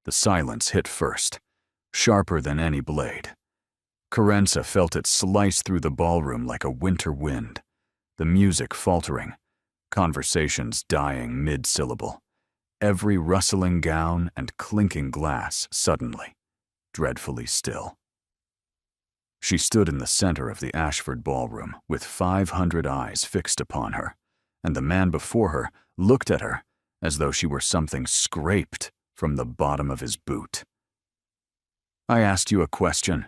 The silence hit first, sharper than any blade. Carenza felt it slice through the ballroom like a winter wind, the music faltering, conversations dying mid-syllable, every rustling gown and clinking glass suddenly, dreadfully still. She stood in the center of the Ashford ballroom with 500 eyes fixed upon her, and the man before her looked at her as though she were something scraped from the bottom of his boot. "I asked you a question."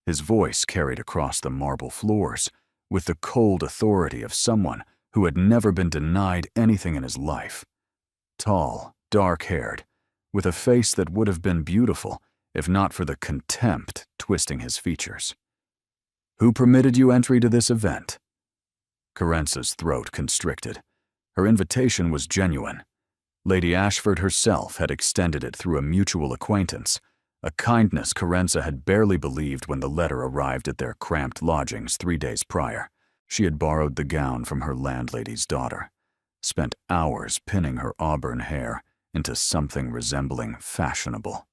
His voice carried across the marble floors with the cold authority of someone who had never been denied anything in his life. Tall, dark-haired, with a face that would have been beautiful if not for the contempt twisting his features. "Who permitted you entry to this event?" Carenza's throat constricted. Her invitation was genuine. Lady Ashford herself had extended it through a mutual acquaintance, a kindness Carenza had barely believed when the letter arrived at their cramped lodgings 3 days prior. She had borrowed the gown from her landlady's daughter, spent hours pinning her auburn hair into something resembling fashionable,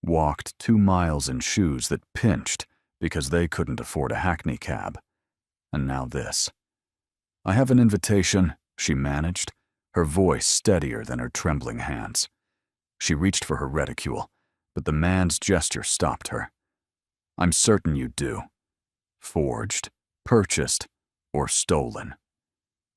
walked 2 miles in shoes that pinched because they couldn't afford a hackney cab. And now this. "I have an invitation," she managed, her voice steadier than her trembling hands. She reached for her reticule, but the man's gesture stopped her. "I'm certain you do. Forged, purchased, or stolen.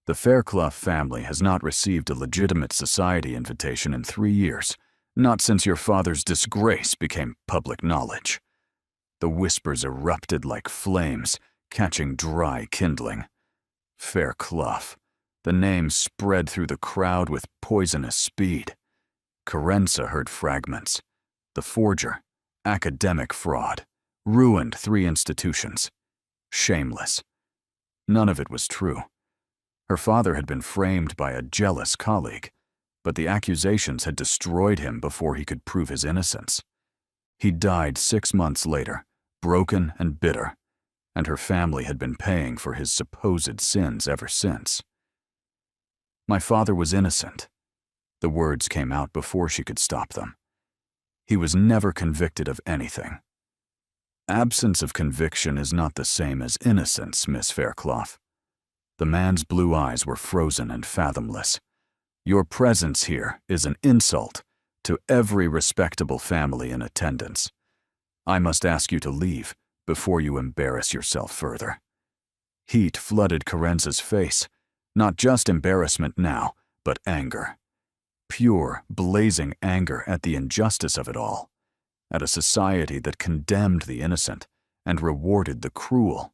The Fairclough family has not received a legitimate society invitation in 3 years, not since your father's disgrace became public knowledge." The whispers erupted like flames, catching dry kindling. Fairclough. The name spread through the crowd with poisonous speed. Carenza heard fragments. The forger, academic fraud, ruined 3 institutions. Shameless. None of it was true. Her father had been framed by a jealous colleague, but the accusations had destroyed him before he could prove his innocence. He died 6 months later, broken and bitter, and her family had been paying for his supposed sins ever since. "My father was innocent." The words came out before she could stop them. "He was never convicted of anything." "Absence of conviction is not the same as innocence, Miss Fairclough." The man's blue eyes were frozen and fathomless. "Your presence here is an insult to every respectable family in attendance. I must ask you to leave before you embarrass yourself further." Heat flooded Carenza's face, not just embarrassment now, but anger. Pure, blazing anger at the injustice of it all, at a society that condemned the innocent and rewarded the cruel,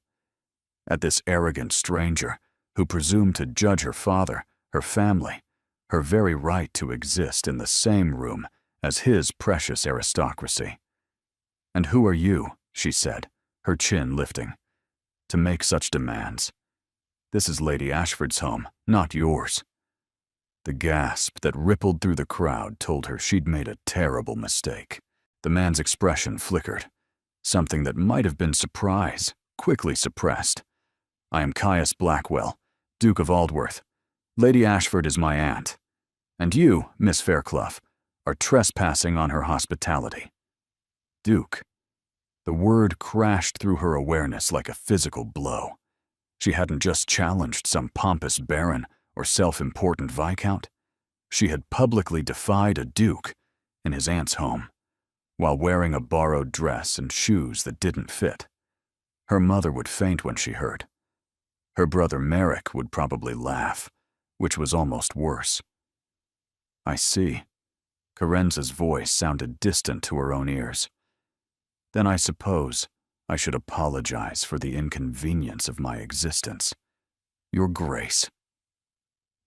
at this arrogant stranger who presumed to judge her father, her family, her very right to exist in the same room as his precious aristocracy. "And who are you," she said, her chin lifting, "to make such demands? This is Lady Ashford's home, not yours." The gasp that rippled through the crowd told her she'd made a terrible mistake. The man's expression flickered. Something that might have been surprise, quickly suppressed. "I am Caius Blackwell, Duke of Aldworth. Lady Ashford is my aunt. And you, Miss Fairclough, are trespassing on her hospitality." Duke. The word crashed through her awareness like a physical blow. She hadn't just challenged some pompous baron or self-important viscount. She had publicly defied a duke in his aunt's home, while wearing a borrowed dress and shoes that didn't fit. Her mother would faint when she heard. Her brother Merrick would probably laugh, which was almost worse. "I see." Carenza's voice sounded distant to her own ears. "Then I suppose I should apologize for the inconvenience of my existence. Your Grace."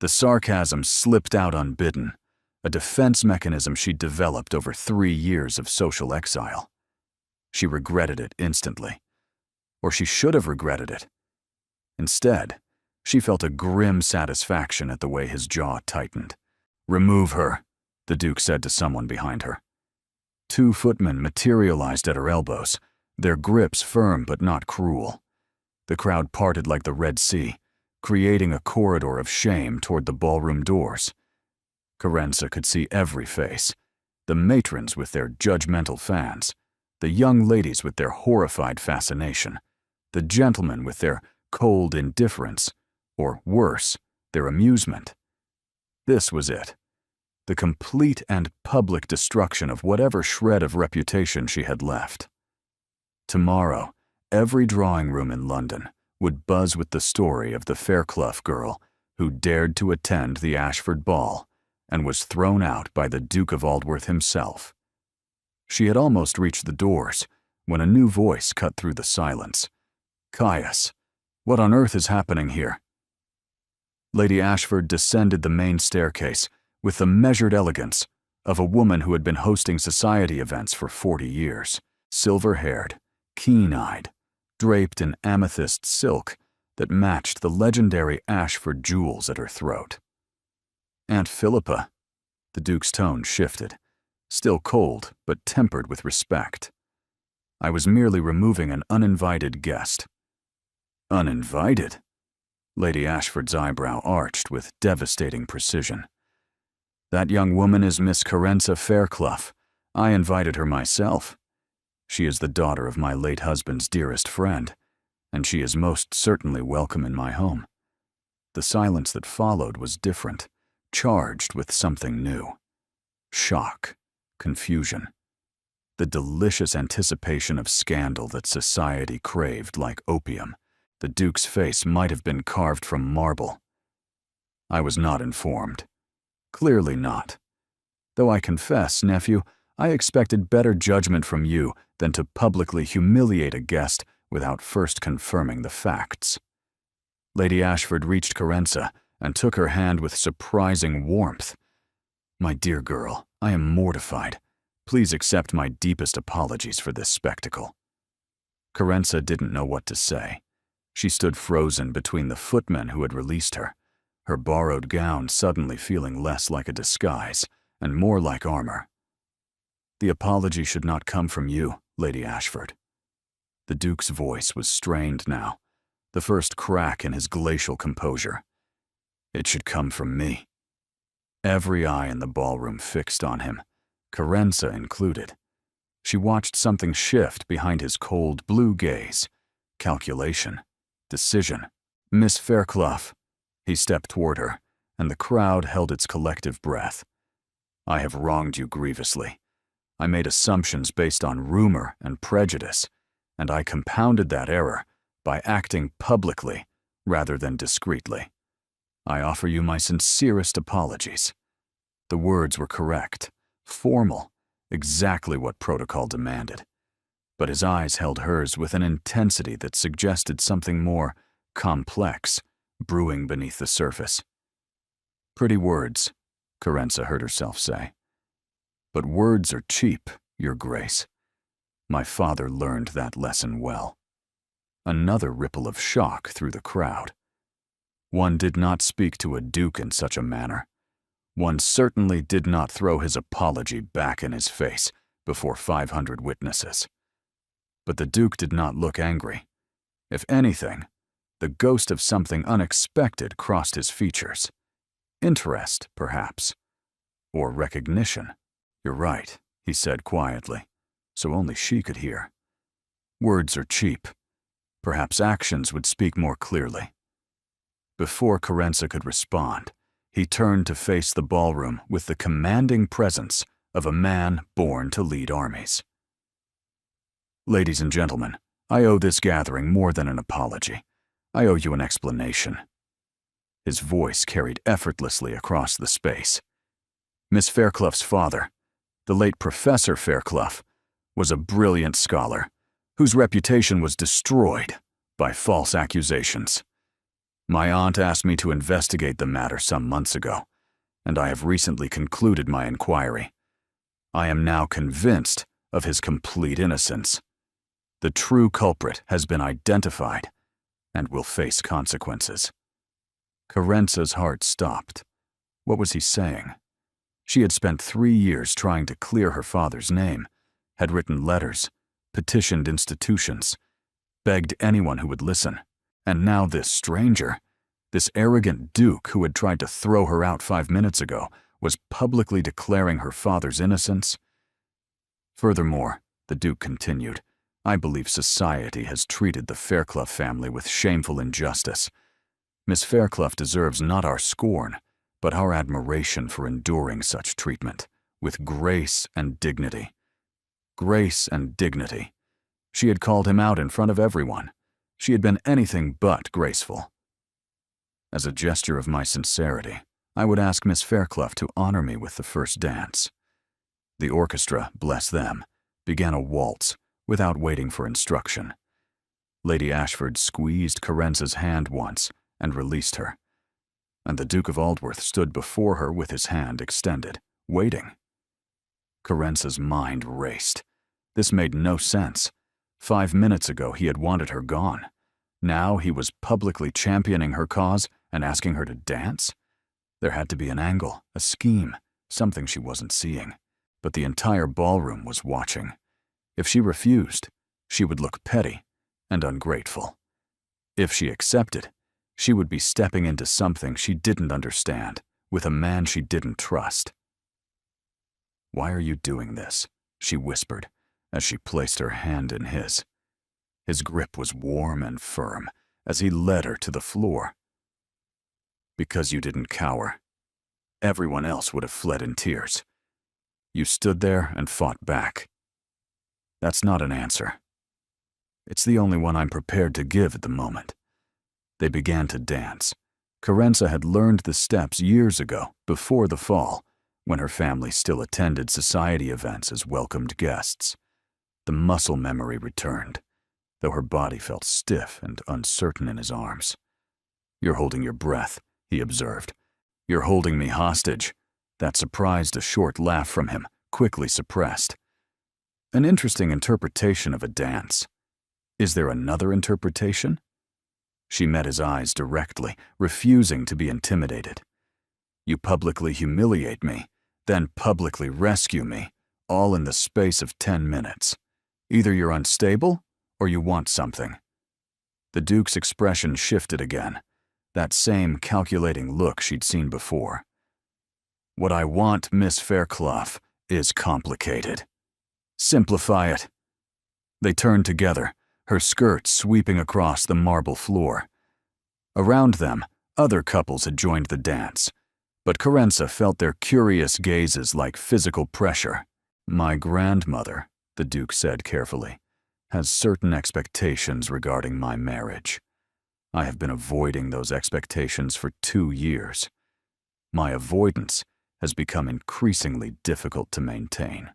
The sarcasm slipped out unbidden, a defense mechanism she'd developed over 3 years of social exile. She regretted it instantly. Or she should have regretted it. Instead, she felt a grim satisfaction at the way his jaw tightened. "Remove her," the Duke said to someone behind her. 2 footmen materialized at her elbows, their grips firm but not cruel. The crowd parted like the Red Sea, creating a corridor of shame toward the ballroom doors. Carenza could see every face, The matrons with their judgmental fans, the young ladies with their horrified fascination, the gentlemen with their cold indifference, or worse, their amusement. This was it. The complete and public destruction of whatever shred of reputation she had left. Tomorrow, every drawing room in London would buzz with the story of the Fairclough girl who dared to attend the Ashford ball and was thrown out by the Duke of Aldworth himself. She had almost reached the doors when a new voice cut through the silence. "Caius, what on earth is happening here?" Lady Ashford descended the main staircase with the measured elegance of a woman who had been hosting society events for 40 years, silver-haired, keen-eyed, draped in amethyst silk that matched the legendary Ashford jewels at her throat. "Aunt Philippa," the Duke's tone shifted, still cold but tempered with respect. "I was merely removing an uninvited guest." "Uninvited?" Lady Ashford's eyebrow arched with devastating precision. "That young woman is Miss Corenza Fairclough. I invited her myself. She is the daughter of my late husband's dearest friend, and she is most certainly welcome in my home." The silence that followed was different, charged with something new. Shock, confusion, the delicious anticipation of scandal that society craved like opium. The Duke's face might have been carved from marble. "I was not informed. Clearly not. Though I confess, nephew, I expected better judgment from you than to publicly humiliate a guest without first confirming the facts." Lady Ashford reached Corenza and took her hand with surprising warmth. "My dear girl, I am mortified. Please accept my deepest apologies for this spectacle." Corenza didn't know what to say. She stood frozen between the footmen who had released her, her borrowed gown suddenly feeling less like a disguise and more like armor. "The apology should not come from you, Lady Ashford." The Duke's voice was strained now, the first crack in his glacial composure. "It should come from me." Every eye in the ballroom fixed on him, Corenza included. She watched something shift behind his cold blue gaze. Calculation. Decision. "Miss Fairclough." He stepped toward her, and the crowd held its collective breath. "I have wronged you grievously. I made assumptions based on rumor and prejudice, and I compounded that error by acting publicly rather than discreetly. I offer you my sincerest apologies." The words were correct, formal, exactly what protocol demanded. But his eyes held hers with an intensity that suggested something more complex, brewing beneath the surface. "Pretty words," Corenza heard herself say. "But words are cheap, Your Grace. My father learned that lesson well." Another ripple of shock through the crowd. One did not speak to a duke in such a manner. One certainly did not throw his apology back in his face before 500 witnesses. But the Duke did not look angry. If anything, the ghost of something unexpected crossed his features. Interest, perhaps. Or recognition. "You're right," he said quietly, so only she could hear. "Words are cheap. Perhaps actions would speak more clearly." Before Corenza could respond, he turned to face the ballroom with the commanding presence of a man born to lead armies. "Ladies and gentlemen, I owe this gathering more than an apology. I owe you an explanation." His voice carried effortlessly across the space. Miss Fairclough's father, the late Professor Fairclough, was a brilliant scholar whose reputation was destroyed by false accusations. My aunt asked me to investigate the matter some months ago, and I have recently concluded my inquiry. I am now convinced of his complete innocence. The true culprit has been identified and will face consequences. Corenza's heart stopped. What was he saying? She had spent 3 years trying to clear her father's name, had written letters, petitioned institutions, begged anyone who would listen. And now this stranger, this arrogant duke who had tried to throw her out 5 minutes ago, was publicly declaring her father's innocence. Furthermore, the Duke continued, I believe society has treated the Fairclough family with shameful injustice. Miss Fairclough deserves not our scorn, but our admiration for enduring such treatment, with grace and dignity. Grace and dignity. She had called him out in front of everyone. She had been anything but graceful. As a gesture of my sincerity, I would ask Miss Fairclough to honor me with the first dance. The orchestra, bless them, began a waltz without waiting for instruction. Lady Ashford squeezed Carence's hand once and released her, and the Duke of Aldworth stood before her with his hand extended, waiting. Carence's mind raced. This made no sense. 5 minutes ago he had wanted her gone. Now he was publicly championing her cause and asking her to dance? There had to be an angle, a scheme, something she wasn't seeing. But the entire ballroom was watching. If she refused, she would look petty and ungrateful. If she accepted, she would be stepping into something she didn't understand, with a man she didn't trust. "Why are you doing this?" she whispered, as she placed her hand in his. His grip was warm and firm as he led her to the floor. "Because you didn't cower. Everyone else would have fled in tears. You stood there and fought back. That's not an answer. It's the only one I'm prepared to give at the moment." They began to dance. Carence had learned the steps years ago, before the fall, when her family still attended society events as welcomed guests. The muscle memory returned, though her body felt stiff and uncertain in his arms. "You're holding your breath," he observed. "You're holding me hostage." That surprised a short laugh from him, quickly suppressed. An interesting interpretation of a dance. Is there another interpretation? She met his eyes directly, refusing to be intimidated. "You publicly humiliate me, then publicly rescue me, all in the space of 10 minutes. Either you're unstable, or you want something." The Duke's expression shifted again, that same calculating look she'd seen before. "What I want, Miss Fairclough, is complicated. Simplify it." They turned together, her skirt sweeping across the marble floor. Around them, other couples had joined the dance, but Carence felt their curious gazes like physical pressure. "My grandmother," the Duke said carefully, "has certain expectations regarding my marriage. I have been avoiding those expectations for 2 years. My avoidance has become increasingly difficult to maintain."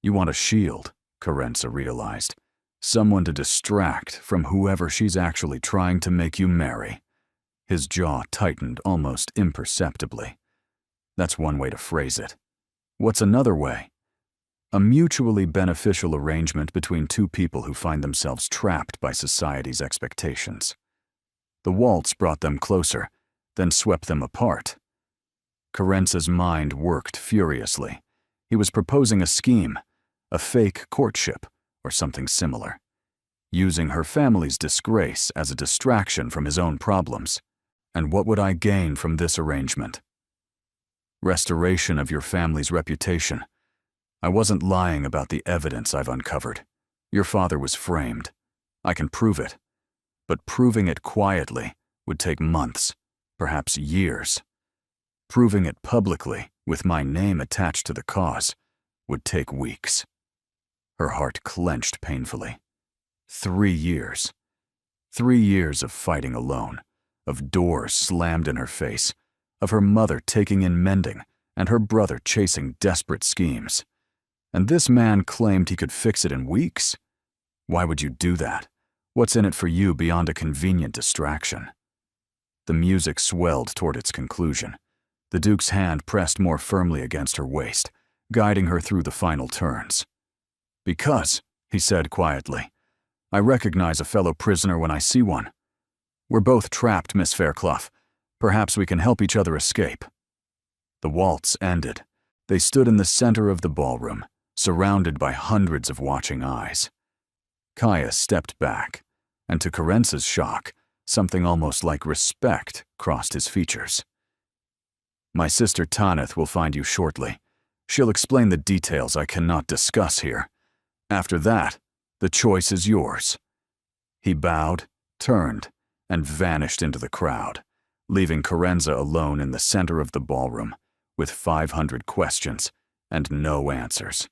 "You want a shield," Carence realized. "Someone to distract from whoever she's actually trying to make you marry." His jaw tightened almost imperceptibly. "That's one way to phrase it. What's another way?" "A mutually beneficial arrangement between two people who find themselves trapped by society's expectations." The waltz brought them closer, then swept them apart. Carence's mind worked furiously. He was proposing a scheme, a fake courtship, or something similar, using her family's disgrace as a distraction from his own problems. And what would I gain from this arrangement? Restoration of your family's reputation. I wasn't lying about the evidence I've uncovered. Your father was framed. I can prove it. But proving it quietly would take months, perhaps years. Proving it publicly, with my name attached to the cause, would take weeks. Her heart clenched painfully. 3 years. 3 years of fighting alone, of doors slammed in her face, of her mother taking in mending, and her brother chasing desperate schemes. And this man claimed he could fix it in weeks? Why would you do that? What's in it for you beyond a convenient distraction? The music swelled toward its conclusion. The Duke's hand pressed more firmly against her waist, guiding her through the final turns. "Because," he said quietly, "I recognize a fellow prisoner when I see one. We're both trapped, Miss Fairclough. Perhaps we can help each other escape." The waltz ended. They stood in the center of the ballroom, surrounded by hundreds of watching eyes. Kaya stepped back, and to Carence's shock, something almost like respect crossed his features. "My sister Tanith will find you shortly. She'll explain the details I cannot discuss here. After that, the choice is yours." He bowed, turned, and vanished into the crowd, leaving Carenza alone in the center of the ballroom with 500 questions and no answers.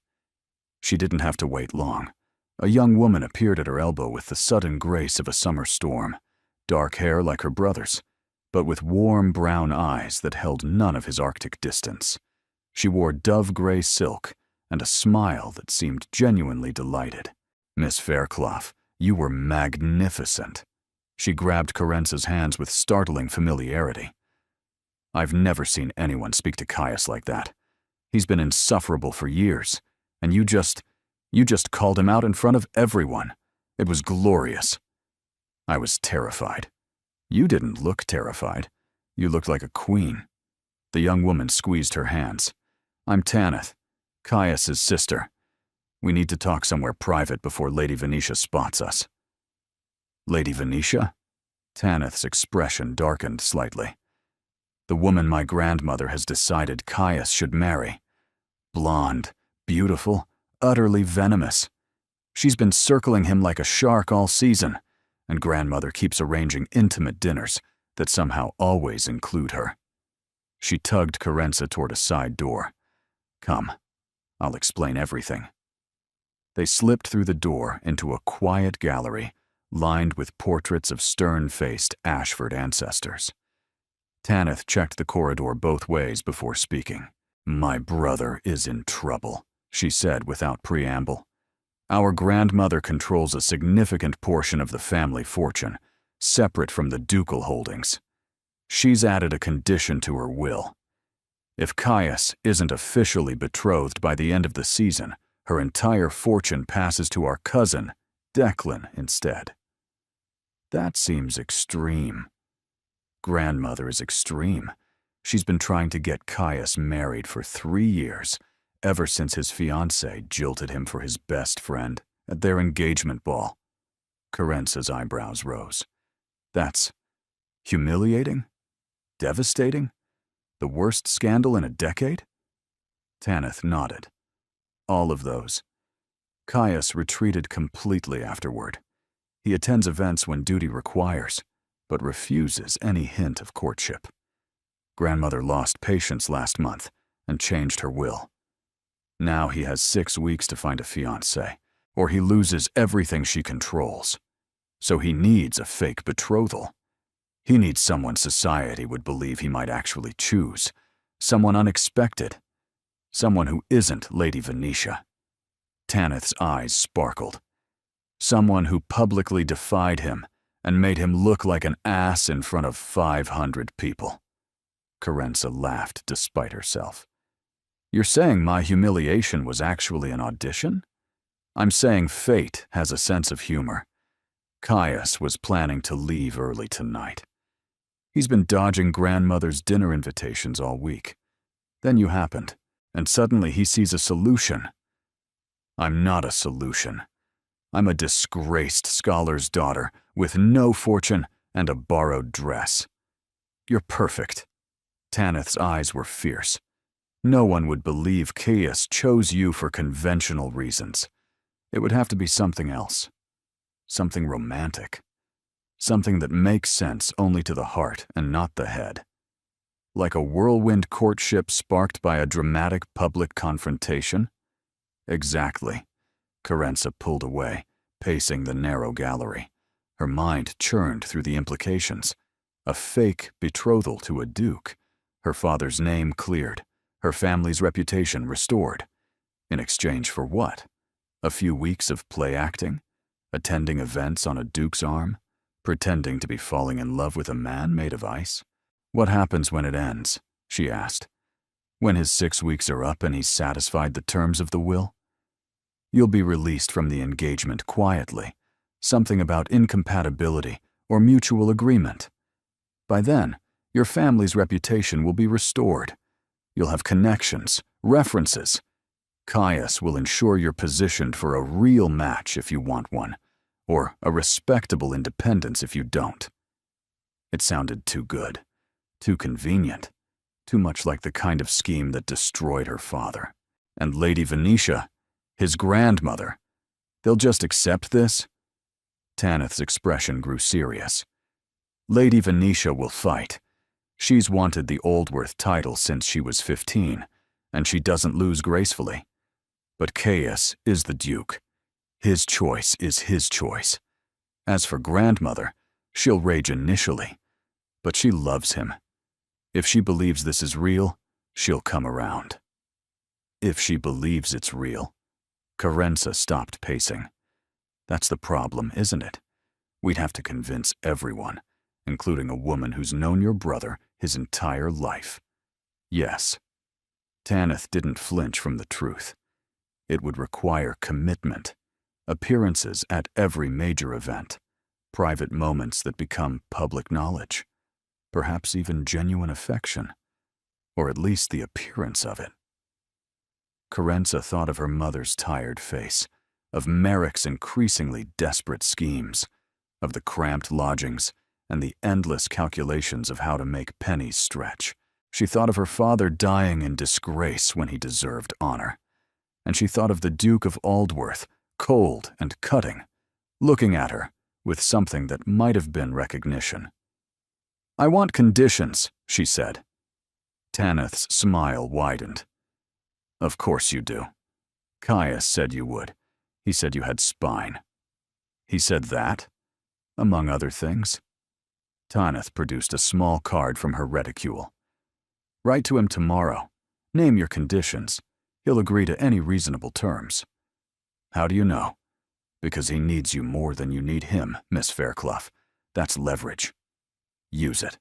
She didn't have to wait long. A young woman appeared at her elbow with the sudden grace of a summer storm, dark hair like her brother's, but with warm brown eyes that held none of his Arctic distance. She wore dove-gray silk and a smile that seemed genuinely delighted. "Miss Fairclough, you were magnificent." She grabbed Carenza's hands with startling familiarity. "I've never seen anyone speak to Caius like that. He's been insufferable for years, and you just called him out in front of everyone. It was glorious." I was terrified. "You didn't look terrified. You looked like a queen." The young woman squeezed her hands. "I'm Tanith, Caius's sister. We need to talk somewhere private before Lady Venetia spots us." "Lady Venetia?" Tanith's expression darkened slightly. "The woman my grandmother has decided Caius should marry. Blonde, beautiful, utterly venomous. She's been circling him like a shark all season, and grandmother keeps arranging intimate dinners that somehow always include her." She tugged Carenza toward a side door. "Come, I'll explain everything." They slipped through the door into a quiet gallery lined with portraits of stern-faced Ashford ancestors. Tanith checked the corridor both ways before speaking. "My brother is in trouble," she said without preamble. "Our grandmother controls a significant portion of the family fortune, separate from the ducal holdings. She's added a condition to her will. If Caius isn't officially betrothed by the end of the season, her entire fortune passes to our cousin, Declan, instead." "That seems extreme." "Grandmother is extreme. She's been trying to get Caius married for 3 years, ever since his fiancée jilted him for his best friend at their engagement ball." Carenza's eyebrows rose. "That's humiliating? Devastating? The worst scandal in a decade?" Tanith nodded. "All of those. Caius retreated completely afterward. He attends events when duty requires, but refuses any hint of courtship. Grandmother lost patience last month and changed her will. Now he has 6 weeks to find a fiancée, or he loses everything she controls. So he needs a fake betrothal. He needs someone society would believe he might actually choose, someone unexpected, someone who isn't Lady Venetia." Tanith's eyes sparkled. "Someone who publicly defied him and made him look like an ass in front of 500 people. Carenza laughed despite herself. "You're saying my humiliation was actually an audition? I'm saying fate has a sense of humor. Caius was planning to leave early tonight. He's been dodging grandmother's dinner invitations all week. Then you happened, and suddenly he sees a solution. I'm not a solution. I'm a disgraced scholar's daughter with no fortune and a borrowed dress. You're perfect." Tanith's eyes were fierce. "No one would believe Caius chose you for conventional reasons. It would have to be something else. Something romantic. Something that makes sense only to the heart and not the head. Like a whirlwind courtship sparked by a dramatic public confrontation?" "Exactly." Carenza pulled away, pacing the narrow gallery. Her mind churned through the implications. A fake betrothal to a duke. Her father's name cleared. Her family's reputation restored. In exchange for what? A few weeks of play acting? Attending events on a duke's arm? Pretending to be falling in love with a man made of ice? "What happens when it ends?" she asked. "When his 6 weeks are up and he's satisfied the terms of the will?" "You'll be released from the engagement quietly. Something about incompatibility or mutual agreement. By then, your family's reputation will be restored. You'll have connections, references. Caius will ensure you're positioned for a real match if you want one, or a respectable independence if you don't." It sounded too good, too convenient, too much like the kind of scheme that destroyed her father. And Lady Venetia, his grandmother, they'll just accept this? Tanith's expression grew serious. Lady Venetia will fight. She's wanted the Aldworth title since she was 15, and she doesn't lose gracefully. But Caius is the Duke. His choice is his choice. As for grandmother, she'll rage initially, but she loves him. If she believes this is real, she'll come around. If she believes it's real. Carenza stopped pacing. That's the problem, isn't it? We'd have to convince everyone, including a woman who's known your brother his entire life. Yes. Tanith didn't flinch from the truth. It would require commitment, appearances at every major event, private moments that become public knowledge, perhaps even genuine affection, or at least the appearance of it. Carenza thought of her mother's tired face, of Merrick's increasingly desperate schemes, of the cramped lodgings and the endless calculations of how to make pennies stretch. She thought of her father dying in disgrace when he deserved honor. And she thought of the Duke of Aldworth, cold and cutting, looking at her with something that might have been recognition. "I want conditions," she said. Tanith's smile widened. "Of course you do. Caius said you would. He said you had spine." "He said that? Among other things?" Tanith produced a small card from her reticule. "Write to him tomorrow. Name your conditions. He'll agree to any reasonable terms." "How do you know?" "Because he needs you more than you need him, Miss Fairclough. That's leverage. Use it."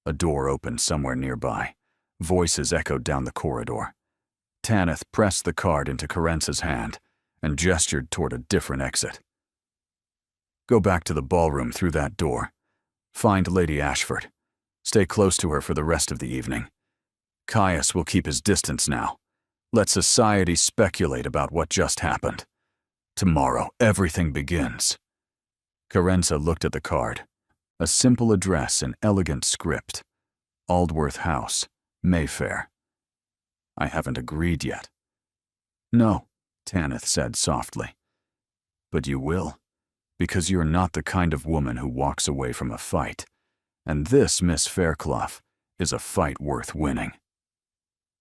A door opened somewhere nearby. Voices echoed down the corridor. Tanith pressed the card into Carenza's hand and gestured toward a different exit. "Go back to the ballroom through that door. Find Lady Ashford. Stay close to her for the rest of the evening. Caius will keep his distance now. Let society speculate about what just happened. Tomorrow, everything begins." Carenza looked at the card. A simple address in elegant script. Aldworth House, Mayfair. "I haven't agreed yet." "No," Tanith said softly. "But you will, because you're not the kind of woman who walks away from a fight. And this, Miss Fairclough, is a fight worth winning."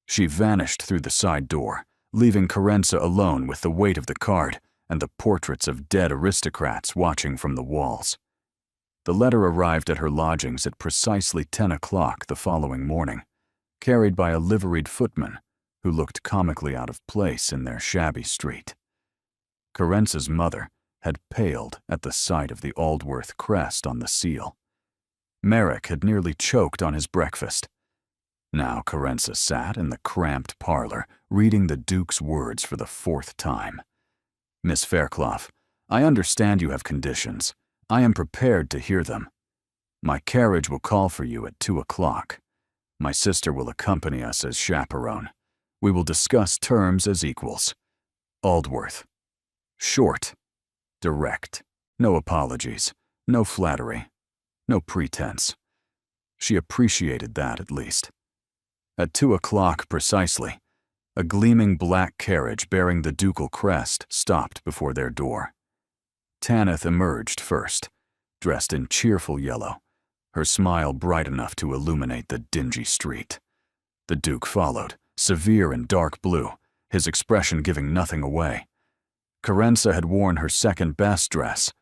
She vanished through the side door, leaving Carenza alone with the weight of the card and the portraits of dead aristocrats watching from the walls. The letter arrived at her lodgings at precisely 10 o'clock the following morning, carried by a liveried footman who looked comically out of place in their shabby street. Carenza's mother had paled at the sight of the Aldworth crest on the seal. Merrick had nearly choked on his breakfast. Now Carenza sat in the cramped parlor, reading the Duke's words for the 4th time. "Miss Fairclough, I understand you have conditions. I am prepared to hear them. My carriage will call for you at 2 o'clock. My sister will accompany us as chaperone. We will discuss terms as equals. Aldworth. Short. Direct. No apologies. No flattery. No pretense." She appreciated that, at least. At 2 o'clock precisely, a gleaming black carriage bearing the ducal crest stopped before their door. Tanith emerged first, dressed in cheerful yellow, her smile bright enough to illuminate the dingy street. The Duke followed, severe in dark blue, his expression giving nothing away. Carenza had worn her second-best dress,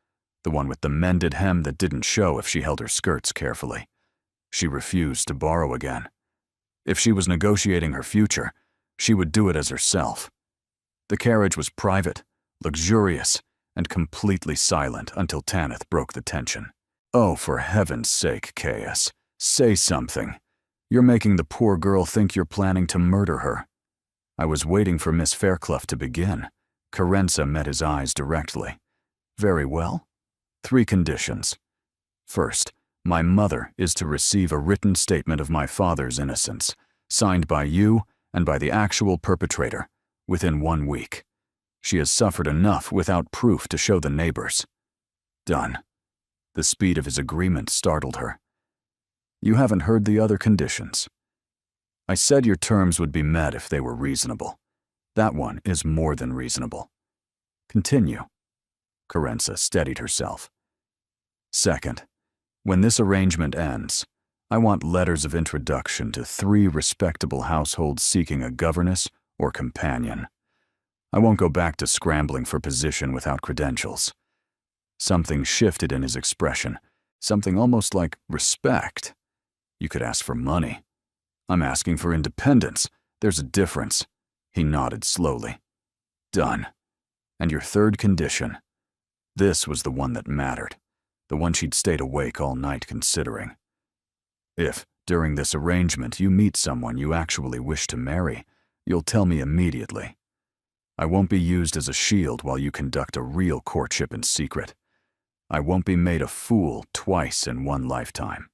the one with the mended hem that didn't show if she held her skirts carefully. She refused to borrow again. If she was negotiating her future, she would do it as herself. The carriage was private, luxurious, and completely silent until Tanith broke the tension. "Oh, for heaven's sake, Caius, say something. You're making the poor girl think you're planning to murder her." "I was waiting for Miss Fairclough to begin." Carenza met his eyes directly. "Very well. 3 conditions. First, my mother is to receive a written statement of my father's innocence, signed by you and by the actual perpetrator, within 1 week. She has suffered enough without proof to show the neighbors." Done. The speed of his agreement startled her. "You haven't heard the other conditions." "I said your terms would be met if they were reasonable. That one is more than reasonable. Continue. Carenza steadied herself. Second, when this arrangement ends, I want letters of introduction to 3 respectable households seeking a governess or companion. I won't go back to scrambling for position without credentials. Something shifted in his expression, something almost like respect. You could ask for money. I'm asking for independence. There's a difference. He nodded slowly. Done. And your third condition. This was the one that mattered, the one she'd stayed awake all night considering. If, during this arrangement, you meet someone you actually wish to marry, you'll tell me immediately. I won't be used as a shield while you conduct a real courtship in secret. I won't be made a fool twice in one lifetime.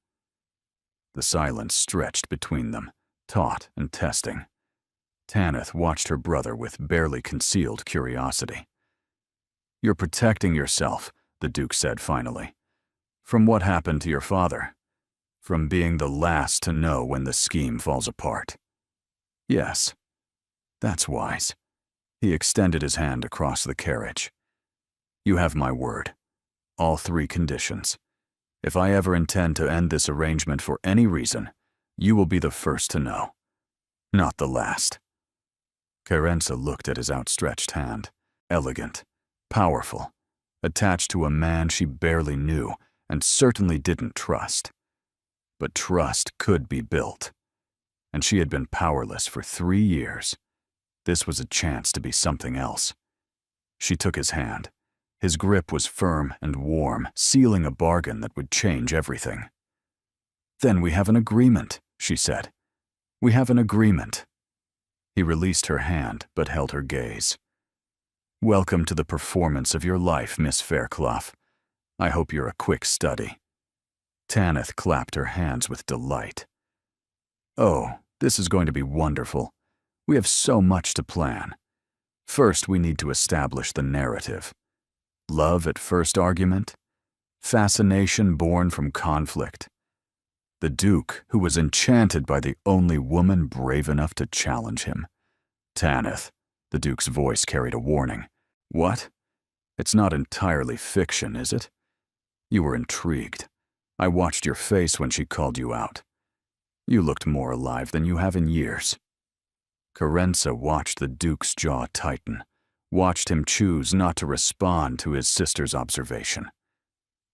The silence stretched between them, taut and testing. Tanith watched her brother with barely concealed curiosity. You're protecting yourself, the Duke said finally. From what happened to your father? From being the last to know when the scheme falls apart. Yes, that's wise. He extended his hand across the carriage. You have my word. All 3 conditions. If I ever intend to end this arrangement for any reason, you will be the first to know. Not the last. Carenza looked at his outstretched hand. Elegant, powerful, attached to a man she barely knew and certainly didn't trust. But trust could be built. And she had been powerless for 3 years. This was a chance to be something else. She took his hand. His grip was firm and warm, sealing a bargain that would change everything. Then we have an agreement, she said. We have an agreement. He released her hand, but held her gaze. Welcome to the performance of your life, Miss Fairclough. I hope you're a quick study. Tanith clapped her hands with delight. Oh, this is going to be wonderful. We have so much to plan. First, we need to establish the narrative. Love at first argument? Fascination born from conflict? The Duke, who was enchanted by the only woman brave enough to challenge him. Tanith, the Duke's voice carried a warning. What? It's not entirely fiction, is it? You were intrigued. I watched your face when she called you out. You looked more alive than you have in years. Carenza watched the Duke's jaw tighten, watched him choose not to respond to his sister's observation.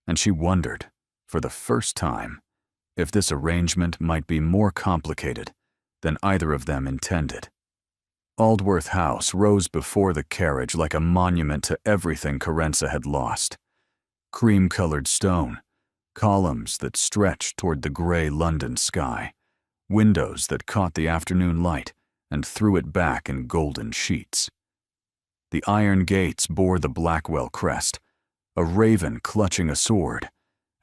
And she wondered, for the first time, if this arrangement might be more complicated than either of them intended. Aldworth House rose before the carriage like a monument to everything Carenza had lost. Cream-colored stone, columns that stretched toward the gray London sky, windows that caught the afternoon light and threw it back in golden sheets. The iron gates bore the Blackwell crest, a raven clutching a sword,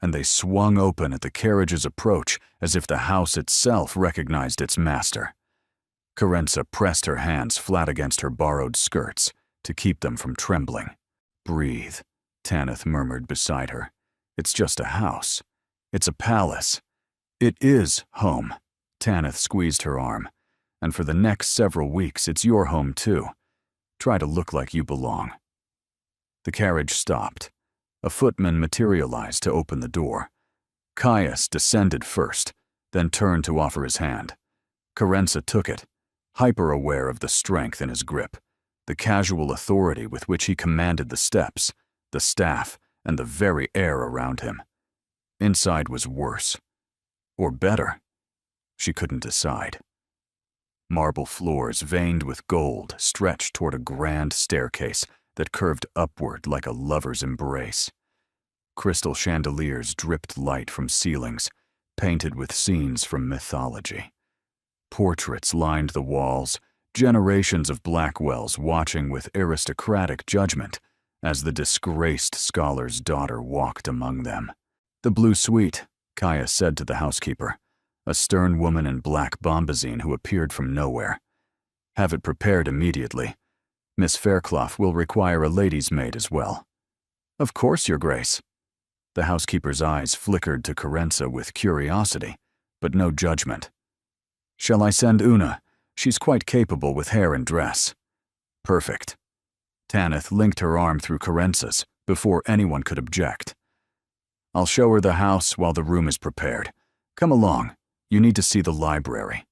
and they swung open at the carriage's approach as if the house itself recognized its master. Carenza pressed her hands flat against her borrowed skirts to keep them from trembling. Breathe, Tanith murmured beside her. It's just a house. It's a palace. It is home. Tanith squeezed her arm. And for the next several weeks, it's your home too. Try to look like you belong. The carriage stopped. A footman materialized to open the door. Caius descended first, then turned to offer his hand. Carenza took it, hyper-aware of the strength in his grip, the casual authority with which he commanded the steps, the staff, and the very air around him. Inside was worse. Or better. She couldn't decide. Marble floors veined with gold stretched toward a grand staircase that curved upward like a lover's embrace. Crystal chandeliers dripped light from ceilings, painted with scenes from mythology. Portraits lined the walls, generations of Blackwells watching with aristocratic judgment as the disgraced scholar's daughter walked among them. The Blue Suite, Caius said to the housekeeper, a stern woman in black bombazine who appeared from nowhere. Have it prepared immediately. Miss Fairclough will require a lady's maid as well. Of course, Your Grace. The housekeeper's eyes flickered to Carenza with curiosity, but no judgment. Shall I send Una? She's quite capable with hair and dress. Perfect. Tanith linked her arm through Carence's before anyone could object. I'll show her the house while the room is prepared. Come along. You need to see the library.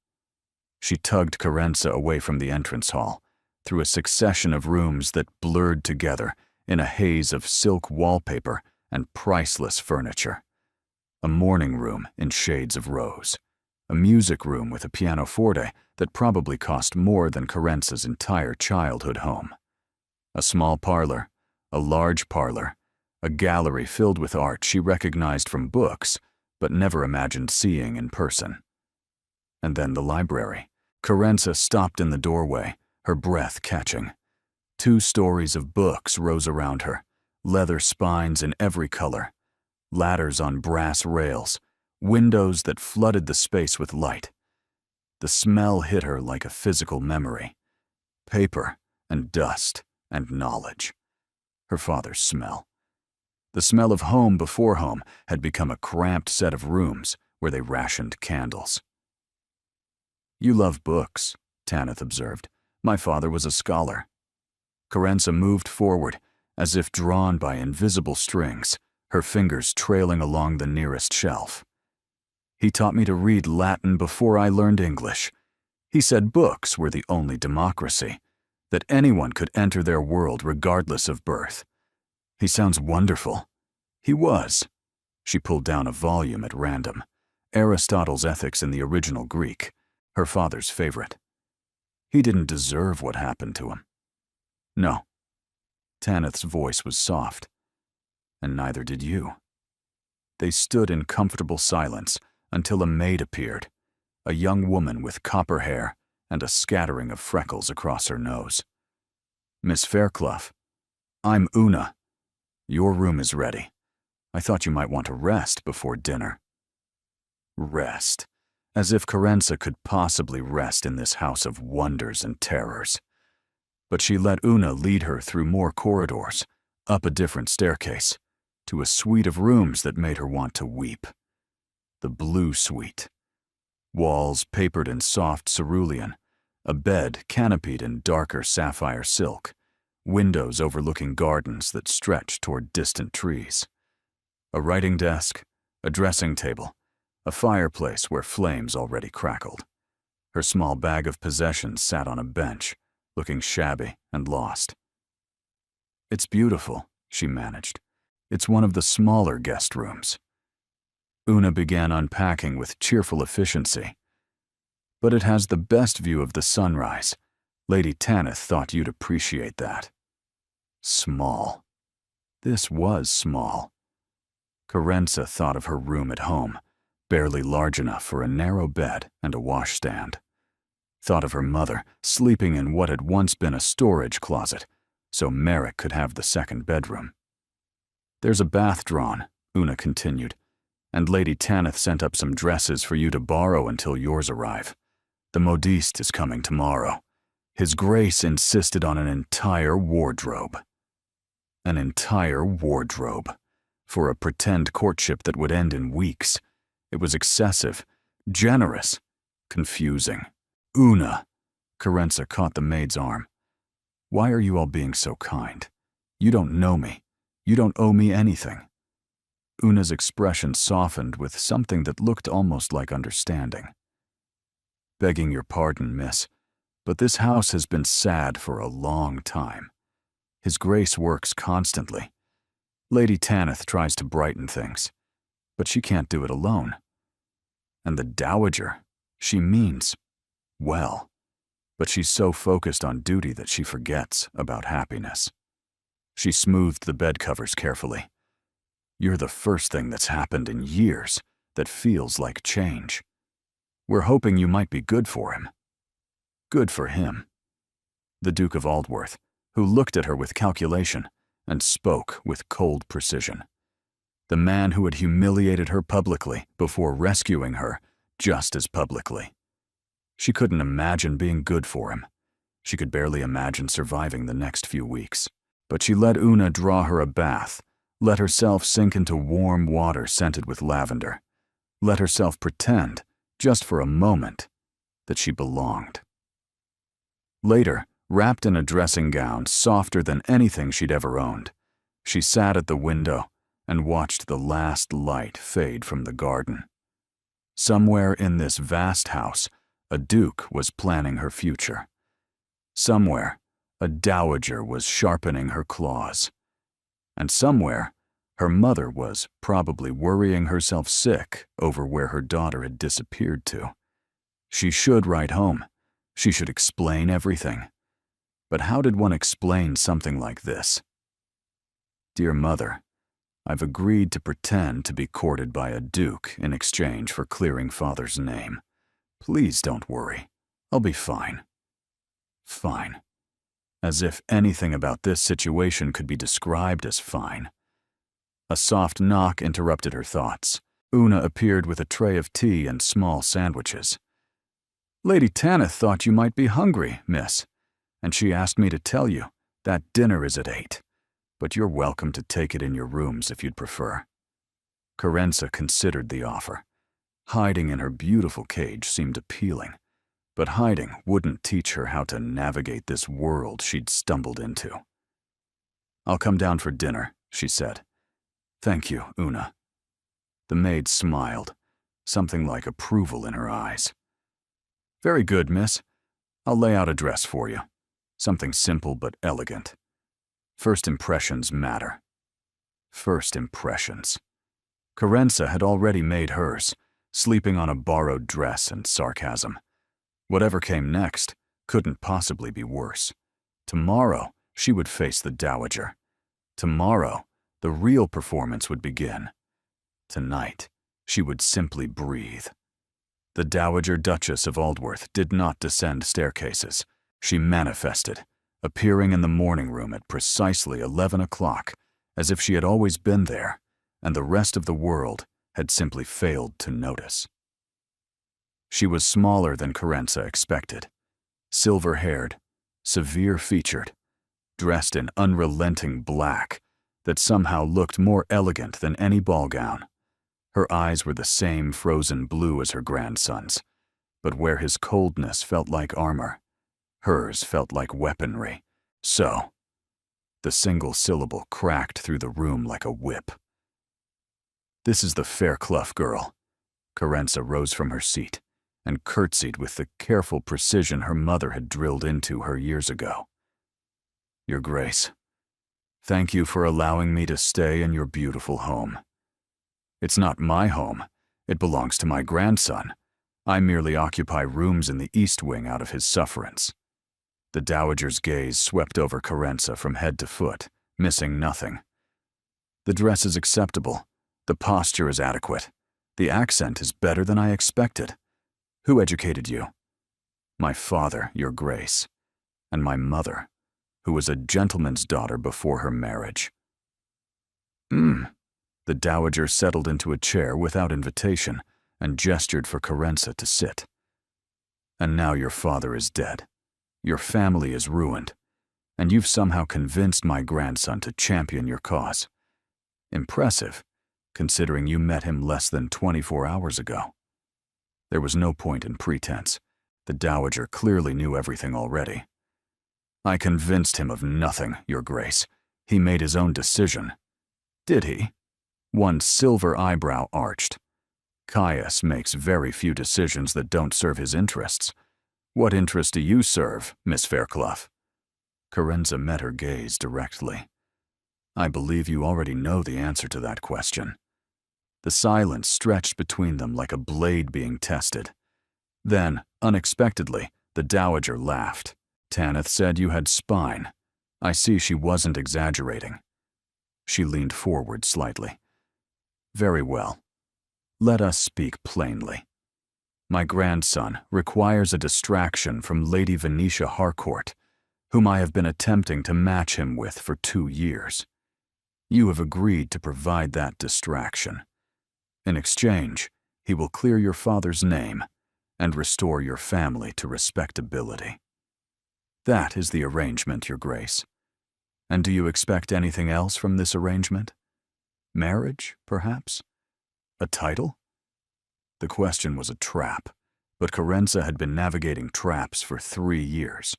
She tugged Carence away from the entrance hall, through a succession of rooms that blurred together in a haze of silk wallpaper and priceless furniture. A morning room in shades of rose. A music room with a pianoforte that probably cost more than Carence's entire childhood home. A small parlor, a large parlor, a gallery filled with art she recognized from books, but never imagined seeing in person. And then the library. Carence stopped in the doorway, her breath catching. 2 stories of books rose around her, leather spines in every color, ladders on brass rails, windows that flooded the space with light. The smell hit her like a physical memory. Paper and dust and knowledge. Her father's smell. The smell of home before home had become a cramped set of rooms where they rationed candles. You love books, Tanith observed. My father was a scholar. Carence moved forward, as if drawn by invisible strings, her fingers trailing along the nearest shelf. He taught me to read Latin before I learned English. He said books were the only democracy, that anyone could enter their world regardless of birth. He sounds wonderful. He was. She pulled down a volume at random. Aristotle's Ethics in the original Greek, her father's favorite. He didn't deserve what happened to him. No. Tanith's voice was soft. And neither did you. They stood in comfortable silence until a maid appeared, a young woman with copper hair and a scattering of freckles across her nose. Miss Fairclough, I'm Una. Your room is ready. I thought you might want to rest before dinner. Rest. As if Carence could possibly rest in this house of wonders and terrors. But she let Una lead her through more corridors, up a different staircase, to a suite of rooms that made her want to weep. The blue suite. Walls papered in soft cerulean, a bed canopied in darker sapphire silk, windows overlooking gardens that stretched toward distant trees. A writing desk, a dressing table, a fireplace where flames already crackled. Her small bag of possessions sat on a bench, looking shabby and lost. It's beautiful, she managed. It's one of the smaller guest rooms. Una began unpacking with cheerful efficiency. But it has the best view of the sunrise. Lady Tanith thought you'd appreciate that. Small. This was small. Carence thought of her room at home, barely large enough for a narrow bed and a washstand. Thought of her mother sleeping in what had once been a storage closet, so Merrick could have the second bedroom. There's a bath drawn, Una continued, and Lady Tanith sent up some dresses for you to borrow until yours arrive. The modiste is coming tomorrow. His Grace insisted on an entire wardrobe. An entire wardrobe. For a pretend courtship that would end in weeks. It was excessive, generous, confusing. Una. Carence caught the maid's arm. Why are you all being so kind? You don't know me. You don't owe me anything. Una's expression softened with something that looked almost like understanding. Begging your pardon, miss, but this house has been sad for a long time. His Grace works constantly. Lady Tanith tries to brighten things, but she can't do it alone. And the Dowager, she means well, but she's so focused on duty that she forgets about happiness. She smoothed the bed covers carefully. You're the first thing that's happened in years that feels like change. We're hoping you might be good for him. Good for him. The Duke of Aldworth, who looked at her with calculation and spoke with cold precision. The man who had humiliated her publicly before rescuing her just as publicly. She couldn't imagine being good for him. She could barely imagine surviving the next few weeks. But she let Una draw her a bath, let herself sink into warm water scented with lavender, let herself pretend, just for a moment, that she belonged. Later, Wrapped in a dressing gown softer than anything she'd ever owned, she sat at the window and watched the last light fade from the garden. Somewhere in this vast house, a duke was planning her future. Somewhere, a dowager was sharpening her claws. And somewhere, her mother was probably worrying herself sick over where her daughter had disappeared to. She should write home. She should explain everything. But how did one explain something like this? Dear Mother, I've agreed to pretend to be courted by a duke in exchange for clearing Father's name. Please don't worry. I'll be fine. Fine. As if anything about this situation could be described as fine. A soft knock interrupted her thoughts. Una appeared with a tray of tea and small sandwiches. Lady Tanith thought you might be hungry, miss, and she asked me to tell you that dinner is at 8, but you're welcome to take it in your rooms if you'd prefer. Carenza considered the offer. Hiding in her beautiful cage seemed appealing, but hiding wouldn't teach her how to navigate this world she'd stumbled into. I'll come down for dinner, she said. Thank you, Una. The maid smiled, something like approval in her eyes. Very good, miss. I'll lay out a dress for you. Something simple but elegant. First impressions matter. First impressions. Carenza had already made hers, sleeping on a borrowed dress and sarcasm. Whatever came next couldn't possibly be worse. Tomorrow, she would face the dowager. Tomorrow, the real performance would begin. Tonight, she would simply breathe. The Dowager Duchess of Aldworth did not descend staircases. She manifested, appearing in the morning room at precisely 11 o'clock, as if she had always been there, and the rest of the world had simply failed to notice. She was smaller than Carenza expected, silver-haired, severe-featured, dressed in unrelenting black that somehow looked more elegant than any ball gown. Her eyes were the same frozen blue as her grandson's, but where his coldness felt like armor, hers felt like weaponry. So, the single syllable cracked through the room like a whip. This is the Fairclough girl. Carenza rose from her seat and curtsied with the careful precision her mother had drilled into her years ago. Your Grace, thank you for allowing me to stay in your beautiful home. It's not my home. It belongs to my grandson. I merely occupy rooms in the east wing out of his sufferance. The dowager's gaze swept over Carenza from head to foot, missing nothing. The dress is acceptable. The posture is adequate. The accent is better than I expected. Who educated you? My father, Your Grace, and my mother, who was a gentleman's daughter before her marriage. The dowager settled into a chair without invitation and gestured for Carenza to sit. And now your father is dead. Your family is ruined, and you've somehow convinced my grandson to champion your cause. Impressive, considering you met him less than 24 hours ago. There was no point in pretense. The dowager clearly knew everything already. I convinced him of nothing, Your Grace. He made his own decision. Did he? One silver eyebrow arched. Caius makes very few decisions that don't serve his interests. What interest do you serve, Miss Fairclough? Carenza met her gaze directly. I believe you already know the answer to that question. The silence stretched between them like a blade being tested. Then, unexpectedly, the dowager laughed. Tanith said you had spine. I see she wasn't exaggerating. She leaned forward slightly. Very well. Let us speak plainly. My grandson requires a distraction from Lady Venetia Harcourt, whom I have been attempting to match him with for 2 years. You have agreed to provide that distraction. In exchange, he will clear your father's name and restore your family to respectability. That is the arrangement, Your Grace. And do you expect anything else from this arrangement? Marriage, perhaps? A title? The question was a trap, but Carenza had been navigating traps for 3 years.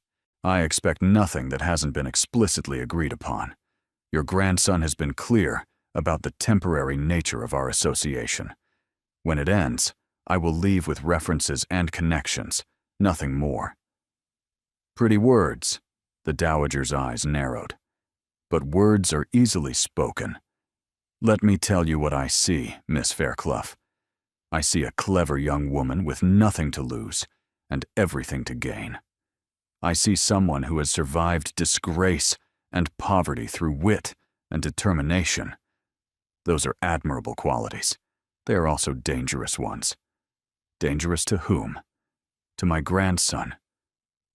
I expect nothing that hasn't been explicitly agreed upon. Your grandson has been clear about the temporary nature of our association. When it ends, I will leave with references and connections, nothing more." Pretty words. The dowager's eyes narrowed. But words are easily spoken. Let me tell you what I see, Miss Fairclough. I see a clever young woman with nothing to lose and everything to gain. I see someone who has survived disgrace and poverty through wit and determination. Those are admirable qualities. They are also dangerous ones. Dangerous to whom? To my grandson.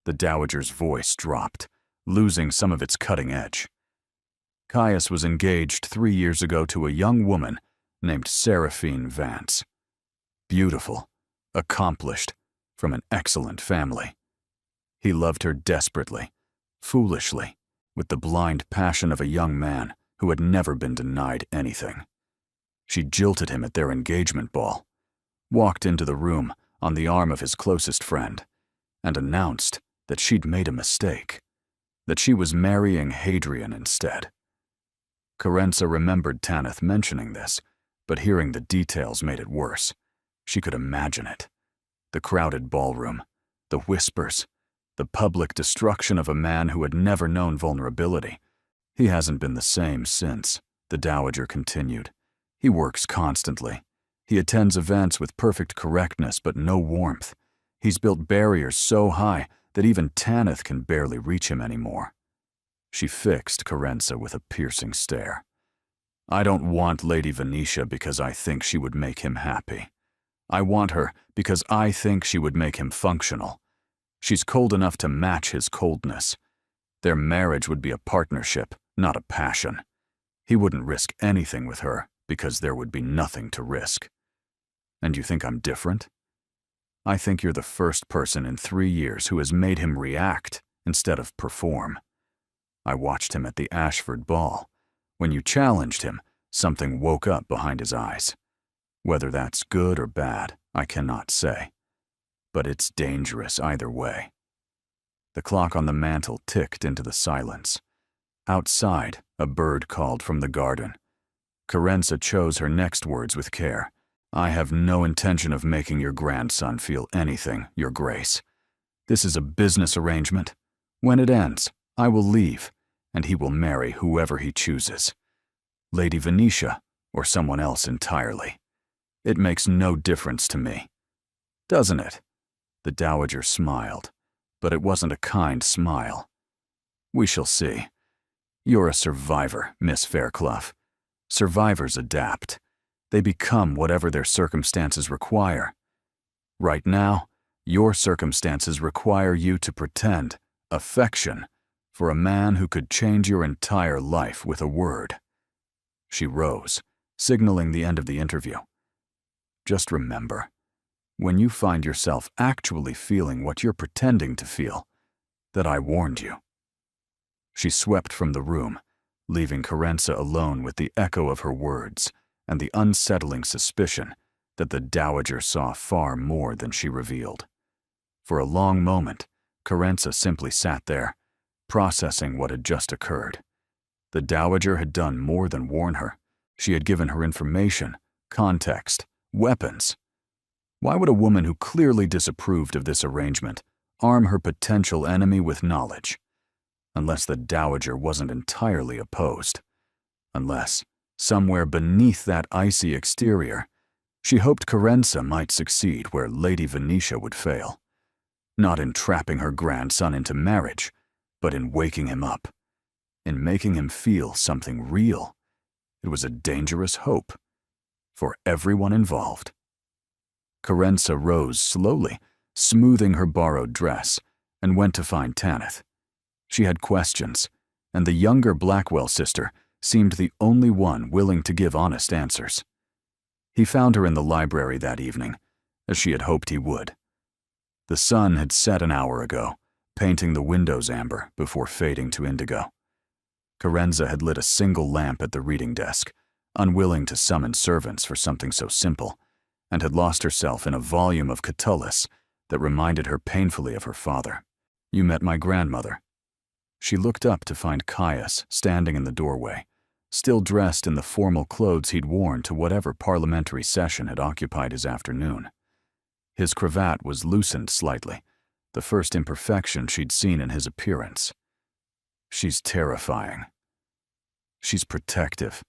The dowager's voice dropped, losing some of its cutting edge. Caius was engaged 3 years ago to a young woman named Seraphine Vance. Beautiful, accomplished, from an excellent family. He loved her desperately, foolishly, with the blind passion of a young man who had never been denied anything. She jilted him at their engagement ball, walked into the room on the arm of his closest friend, and announced that she'd made a mistake, that she was marrying Hadrian instead. Carenza remembered Tanith mentioning this, but hearing the details made it worse. She could imagine it. The crowded ballroom, the whispers, the public destruction of a man who had never known vulnerability. He hasn't been the same since, the dowager continued. He works constantly. He attends events with perfect correctness but no warmth. He's built barriers so high that even Tanith can barely reach him anymore. She fixed Carenza with a piercing stare. I don't want Lady Venetia because I think she would make him happy. I want her because I think she would make him functional. She's cold enough to match his coldness. Their marriage would be a partnership, not a passion. He wouldn't risk anything with her because there would be nothing to risk. And you think I'm different? I think you're the first person in 3 years who has made him react instead of perform. I watched him at the Ashford ball. When you challenged him, something woke up behind his eyes. Whether that's good or bad, I cannot say. But it's dangerous either way. The clock on the mantel ticked into the silence. Outside, a bird called from the garden. Carenza chose her next words with care. I have no intention of making your grandson feel anything, Your Grace. This is a business arrangement. When it ends, I will leave, and he will marry whoever he chooses. Lady Venetia, or someone else entirely. It makes no difference to me. Doesn't it? The dowager smiled, but it wasn't a kind smile. We shall see. You're a survivor, Miss Fairclough. Survivors adapt. They become whatever their circumstances require. Right now, your circumstances require you to pretend affection for a man who could change your entire life with a word. She rose, signaling the end of the interview. Just remember, when you find yourself actually feeling what you're pretending to feel, that I warned you. She swept from the room, leaving Carenza alone with the echo of her words and the unsettling suspicion that the dowager saw far more than she revealed. For a long moment, Carenza simply sat there, processing what had just occurred. The dowager had done more than warn her. She had given her information, context, weapons. Why would a woman who clearly disapproved of this arrangement arm her potential enemy with knowledge? Unless the dowager wasn't entirely opposed. Unless, somewhere beneath that icy exterior, she hoped Carenza might succeed where Lady Venetia would fail. Not in trapping her grandson into marriage, but in waking him up, in making him feel something real. It was a dangerous hope for everyone involved. Carenza rose slowly, smoothing her borrowed dress, and went to find Tanith. She had questions, and the younger Blackwell sister seemed the only one willing to give honest answers. He found her in the library that evening, as she had hoped he would. The sun had set an hour ago, painting the windows amber before fading to indigo. Carenza had lit a single lamp at the reading desk, unwilling to summon servants for something so simple, and had lost herself in a volume of Catullus that reminded her painfully of her father. You met my grandmother." She looked up to find Caius standing in the doorway, still dressed in the formal clothes he'd worn to whatever parliamentary session had occupied his afternoon. His cravat was loosened slightly, the first imperfection she'd seen in his appearance. "She's terrifying. She's protective."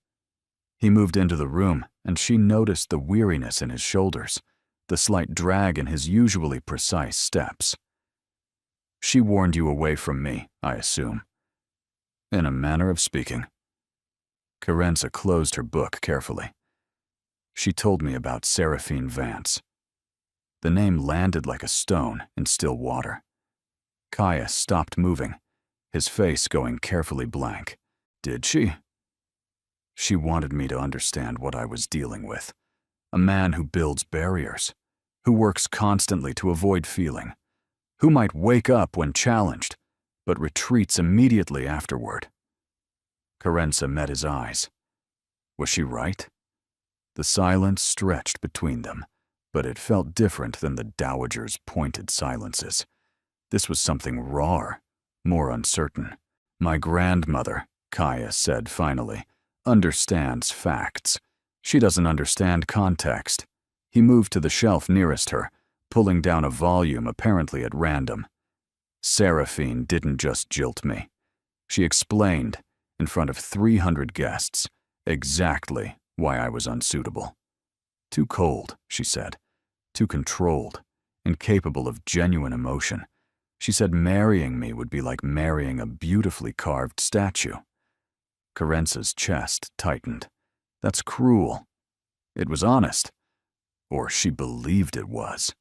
He moved into the room, and she noticed the weariness in his shoulders, the slight drag in his usually precise steps. "She warned you away from me, I assume." "In a manner of speaking." Carenza closed her book carefully. "She told me about Seraphine Vance." The name landed like a stone in still water. Caius stopped moving, his face going carefully blank. "Did she?" "She wanted me to understand what I was dealing with. A man who builds barriers, who works constantly to avoid feeling, who might wake up when challenged, but retreats immediately afterward." Carenza met his eyes. Was she right? The silence stretched between them, but it felt different than the dowager's pointed silences. This was something rawer, more uncertain. "My grandmother," Caius said finally, "understands facts. She doesn't understand context." He moved to the shelf nearest her, pulling down a volume apparently at random. "Seraphine didn't just jilt me. She explained, in front of 300 guests, exactly why I was unsuitable. Too cold," she said. "Too controlled, incapable of genuine emotion. She said marrying me would be like marrying a beautifully carved statue." Carenza's chest tightened. That's cruel. It was honest. Or she believed it was.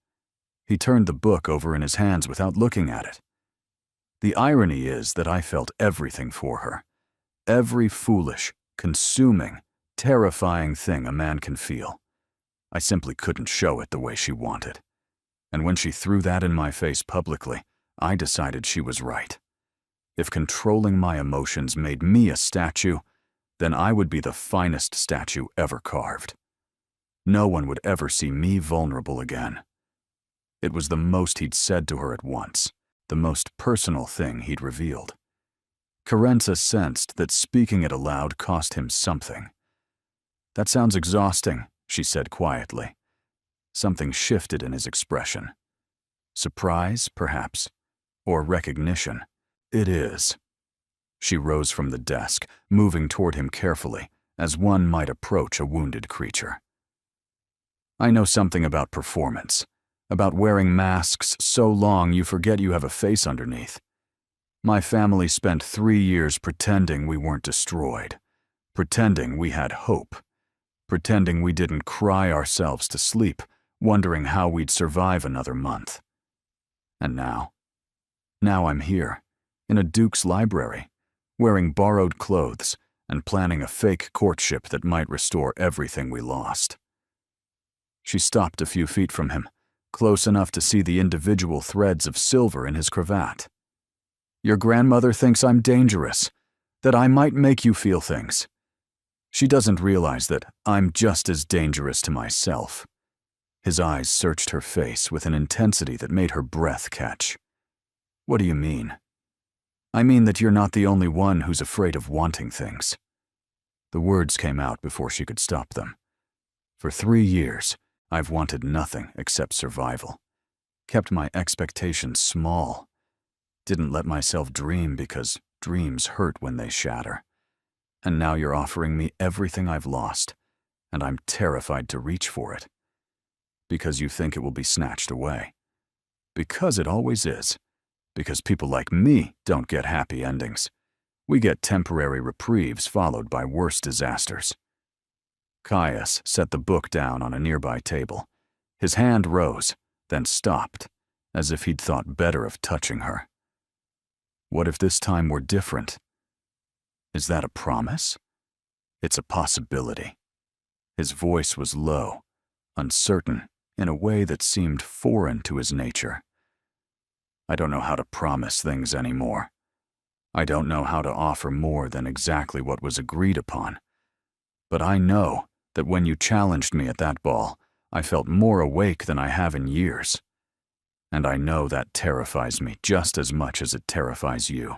He turned the book over in his hands without looking at it. "The irony is that I felt everything for her. Every foolish, consuming, terrifying thing a man can feel. I simply couldn't show it the way she wanted. And when she threw that in my face publicly, I decided she was right. If controlling my emotions made me a statue, then I would be the finest statue ever carved. No one would ever see me vulnerable again." It was the most he'd said to her at once, the most personal thing he'd revealed. Carenza sensed that speaking it aloud cost him something. "That sounds exhausting," she said quietly. Something shifted in his expression. Surprise, perhaps, or recognition. "It is." She rose from the desk, moving toward him carefully, as one might approach a wounded creature. "I know something about performance, about wearing masks so long you forget you have a face underneath. My family spent 3 years pretending we weren't destroyed, pretending we had hope, pretending we didn't cry ourselves to sleep, wondering how we'd survive another month. And now I'm here, in a Duke's library, wearing borrowed clothes and planning a fake courtship that might restore everything we lost." She stopped a few feet from him, close enough to see the individual threads of silver in his cravat. "Your grandmother thinks I'm dangerous, that I might make you feel things. She doesn't realize that I'm just as dangerous to myself." His eyes searched her face with an intensity that made her breath catch. "What do you mean?" "I mean that you're not the only one who's afraid of wanting things." The words came out before she could stop them. "For 3 years, I've wanted nothing except survival. Kept my expectations small. Didn't let myself dream because dreams hurt when they shatter. And now you're offering me everything I've lost, and I'm terrified to reach for it. Because you think it will be snatched away. Because it always is. Because people like me don't get happy endings. We get temporary reprieves followed by worse disasters." Caius set the book down on a nearby table. His hand rose, then stopped, as if he'd thought better of touching her. "What if this time were different? Is that a promise? It's a possibility." His voice was low, uncertain, in a way that seemed foreign to his nature. "I don't know how to promise things anymore. I don't know how to offer more than exactly what was agreed upon. But I know that when you challenged me at that ball, I felt more awake than I have in years. And I know that terrifies me just as much as it terrifies you."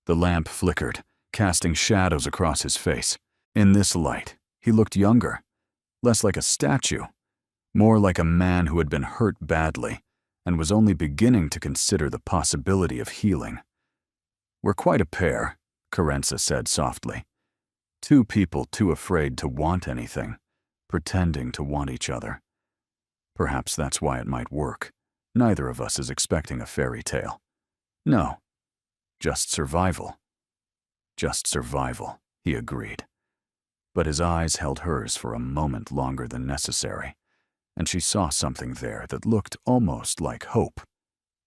The lamp flickered, casting shadows across his face. In this light, he looked younger, less like a statue, more like a man who had been hurt badly and was only beginning to consider the possibility of healing. "We're quite a pair," Carenza said softly. "Two people too afraid to want anything, pretending to want each other. Perhaps that's why it might work. Neither of us is expecting a fairy tale. No, just survival." "Just survival," he agreed. But his eyes held hers for a moment longer than necessary, and she saw something there that looked almost like hope.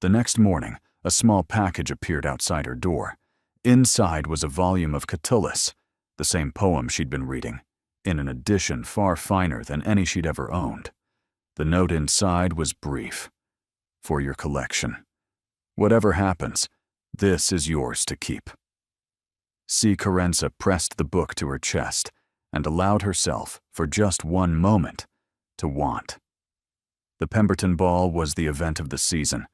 The next morning, a small package appeared outside her door. Inside was a volume of Catullus, the same poem she'd been reading, in an edition far finer than any she'd ever owned. The note inside was brief. "For your collection. Whatever happens, this is yours to keep." C. Carenza pressed the book to her chest and allowed herself, for just one moment, to want. The Pemberton Ball was the event of the season,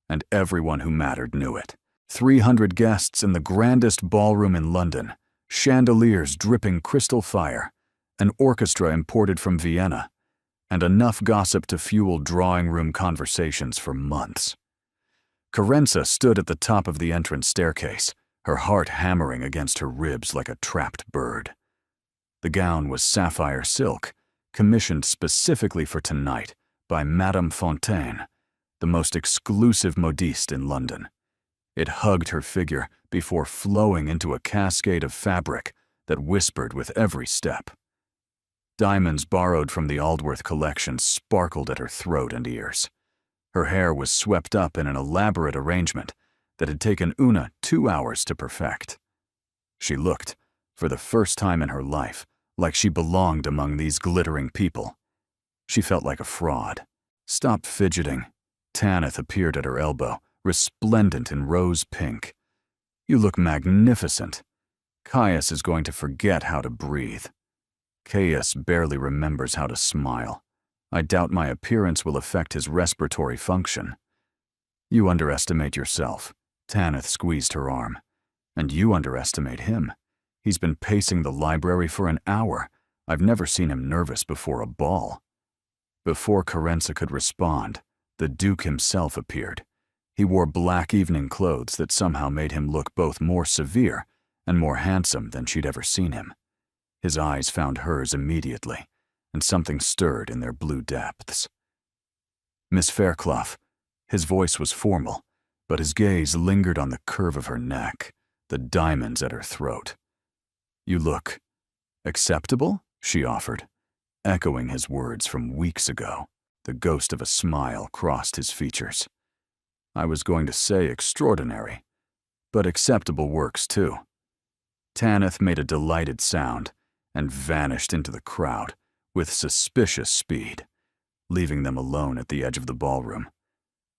and everyone who mattered knew it. 300 guests in the grandest ballroom in London, chandeliers dripping crystal fire, an orchestra imported from Vienna, and enough gossip to fuel drawing-room conversations for months. Carenza stood at the top of the entrance staircase, her heart hammering against her ribs like a trapped bird. The gown was sapphire silk, commissioned specifically for tonight by Madame Fontaine, the most exclusive modiste in London. It hugged her figure before flowing into a cascade of fabric that whispered with every step. Diamonds borrowed from the Aldworth collection sparkled at her throat and ears. Her hair was swept up in an elaborate arrangement that had taken Una 2 hours to perfect. She looked, for the first time in her life, like she belonged among these glittering people. She felt like a fraud. "Stop fidgeting." Tanith appeared at her elbow, resplendent in rose pink. "You look magnificent. Caius is going to forget how to breathe. Caius barely remembers how to smile. I doubt my appearance will affect his respiratory function." "You underestimate yourself." Tanith squeezed her arm. "And you underestimate him. He's been pacing the library for an hour. I've never seen him nervous before a ball." Before Carenza could respond, the Duke himself appeared. He wore black evening clothes that somehow made him look both more severe and more handsome than she'd ever seen him. His eyes found hers immediately, and something stirred in their blue depths. "Miss Fairclough." His voice was formal, but his gaze lingered on the curve of her neck, the diamonds at her throat. "You look acceptable?" she offered, echoing his words from weeks ago. The ghost of a smile crossed his features. "I was going to say extraordinary, but acceptable works too." Tanith made a delighted sound and vanished into the crowd with suspicious speed, leaving them alone at the edge of the ballroom.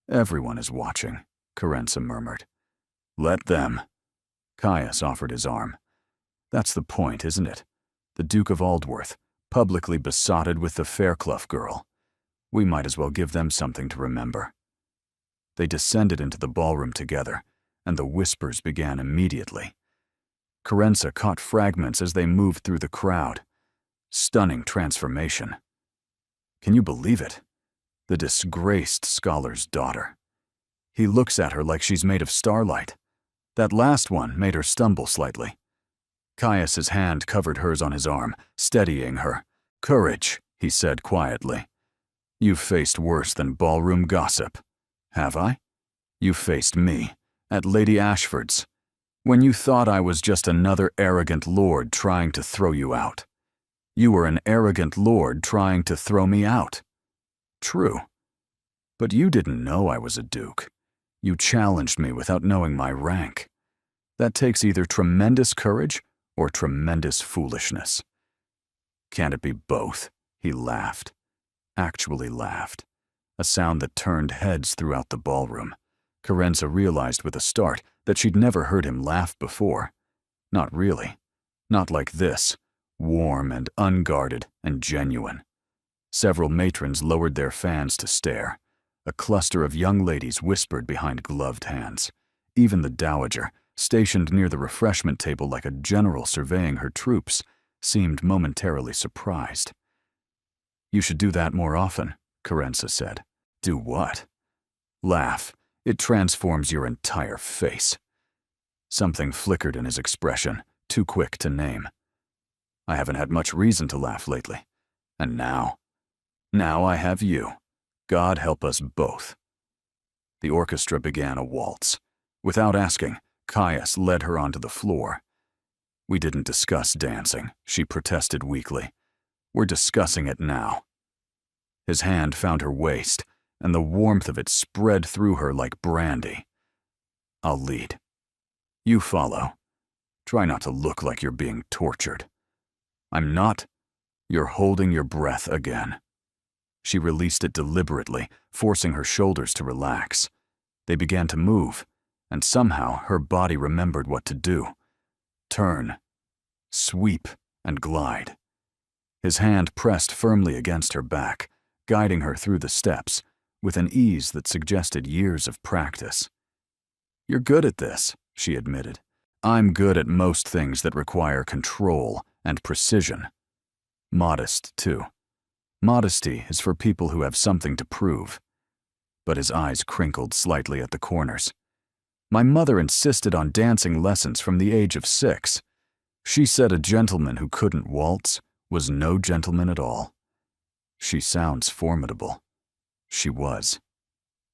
"Everyone is watching," Carenza murmured. "Let them." Caius offered his arm. "That's the point, isn't it? The Duke of Aldworth, publicly besotted with the Fairclough girl. We might as well give them something to remember." They descended into the ballroom together, and the whispers began immediately. Carenza caught fragments as they moved through the crowd. Stunning transformation. "Can you believe it? The disgraced scholar's daughter. He looks at her like she's made of starlight. That last one made her stumble slightly." Caius's hand covered hers on his arm, steadying her. "Courage," he said quietly. "You've faced worse than ballroom gossip." "Have I?" "You faced me, at Lady Ashford's, when you thought I was just another arrogant lord trying to throw you out. You were an arrogant lord trying to throw me out." "True. But you didn't know I was a duke. You challenged me without knowing my rank. That takes either tremendous courage or tremendous foolishness." "Can't it be both?" He laughed. Actually laughed. A sound that turned heads throughout the ballroom. Carenza realized with a start that she'd never heard him laugh before. Not really. Not like this, warm and unguarded and genuine. Several matrons lowered their fans to stare. A cluster of young ladies whispered behind gloved hands. Even the dowager, stationed near the refreshment table like a general surveying her troops, seemed momentarily surprised. "You should do that more often," Carenza said. "Do what?" "Laugh. It transforms your entire face." Something flickered in his expression, too quick to name. "I haven't had much reason to laugh lately. And now I have you. God help us both." The orchestra began a waltz. Without asking, Caius led her onto the floor. "We didn't discuss dancing," she protested weakly. "We're discussing it now." His hand found her waist, and the warmth of it spread through her like brandy. "I'll lead. You follow. Try not to look like you're being tortured." "I'm not." "You're holding your breath again." She released it deliberately, forcing her shoulders to relax. They began to move, and somehow her body remembered what to do. Turn, sweep, and glide. His hand pressed firmly against her back, guiding her through the steps, with an ease that suggested years of practice. "You're good at this," she admitted. "I'm good at most things that require control and precision. Modest, too. Modesty is for people who have something to prove." But his eyes crinkled slightly at the corners. "My mother insisted on dancing lessons from the age of 6. She said a gentleman who couldn't waltz was no gentleman at all." "She sounds formidable." She was.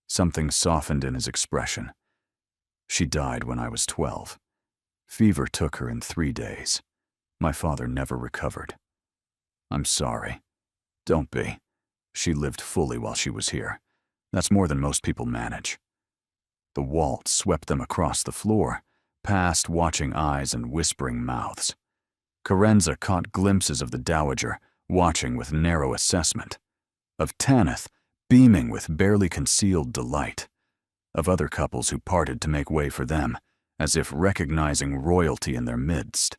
Something softened in his expression. "She died when I was 12. Fever took her in 3 days. My father never recovered. I'm sorry. Don't be. She lived fully while she was here. That's more than most people manage." The waltz swept them across the floor, past watching eyes and whispering mouths. Carenza caught glimpses of the dowager, watching with narrow assessment, of Tanith, beaming with barely concealed delight, of other couples who parted to make way for them, as if recognizing royalty in their midst.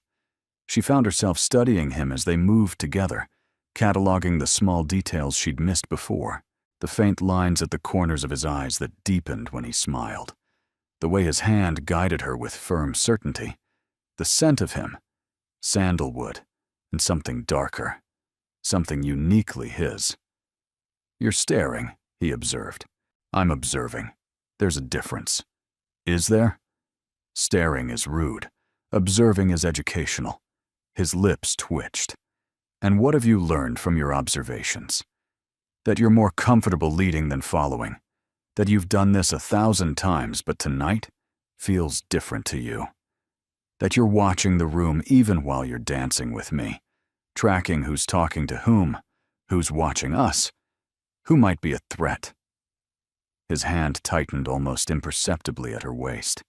She found herself studying him as they moved together, cataloging the small details she'd missed before, the faint lines at the corners of his eyes that deepened when he smiled, the way his hand guided her with firm certainty, the scent of him, sandalwood, and something darker, something uniquely his. "You're staring," he observed. "I'm observing. There's a difference." "Is there?" "Staring is rude. Observing is educational." His lips twitched. "And what have you learned from your observations?" "That you're more comfortable leading than following. That you've done this 1,000 times, but tonight feels different to you. That you're watching the room even while you're dancing with me, tracking who's talking to whom, who's watching us, who might be a threat." His hand tightened almost imperceptibly at her waist.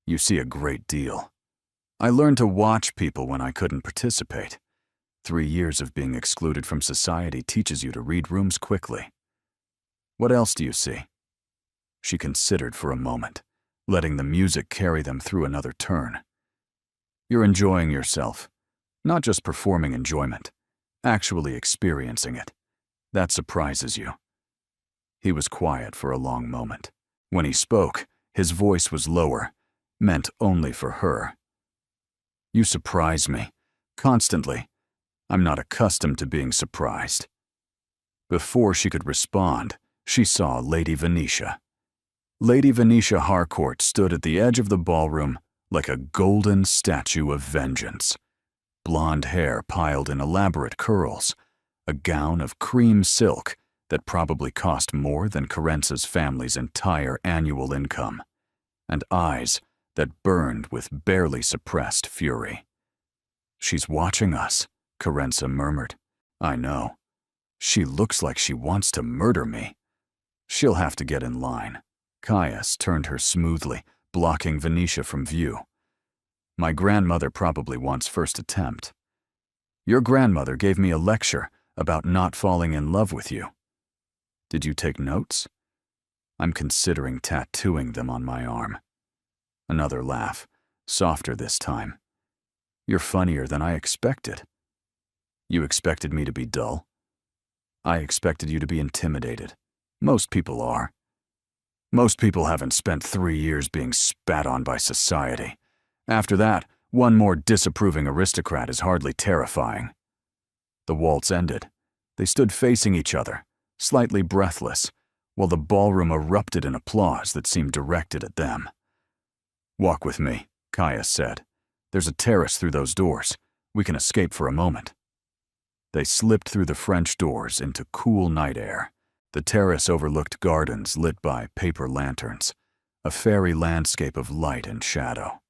"You see a great deal. I learned to watch people when I couldn't participate. 3 years of being excluded from society teaches you to read rooms quickly. What else do you see?" She considered for a moment, letting the music carry them through another turn. "You're enjoying yourself. Not just performing enjoyment, actually experiencing it. That surprises you." He was quiet for a long moment. When he spoke, his voice was lower, meant only for her. "You surprise me. Constantly. I'm not accustomed to being surprised." Before she could respond, she saw Lady Venetia. Lady Venetia Harcourt stood at the edge of the ballroom like a golden statue of vengeance. Blonde hair piled in elaborate curls, a gown of cream silk that probably cost more than Carenza's family's entire annual income, and eyes that burned with barely suppressed fury. "She's watching us," Carenza murmured. "I know. She looks like she wants to murder me. She'll have to get in line." Caius turned her smoothly, blocking Venetia from view. "My grandmother probably wants first attempt. Your grandmother gave me a lecture about not falling in love with you. Did you take notes? I'm considering tattooing them on my arm." Another laugh, softer this time. "You're funnier than I expected." "You expected me to be dull?" "I expected you to be intimidated. Most people are. Most people haven't spent 3 years being spat on by society. After that, one more disapproving aristocrat is hardly terrifying. The waltz ended. They stood facing each other, slightly breathless, while the ballroom erupted in applause that seemed directed at them. "Walk with me," Caius said. "There's a terrace through those doors. We can escape for a moment." They slipped through the French doors into cool night air. The terrace overlooked gardens lit by paper lanterns, a fairy landscape of light and shadow.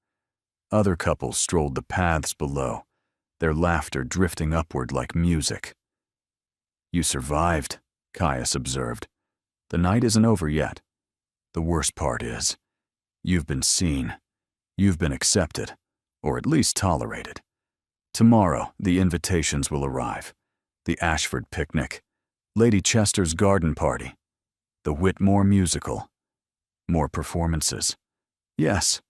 Other couples strolled the paths below, their laughter drifting upward like music. "You survived," Caius observed. "The night isn't over yet. The worst part is, you've been seen. You've been accepted, or at least tolerated. Tomorrow, the invitations will arrive. The Ashford picnic, Lady Chester's garden party, the Whitmore musical. More performances. Yes."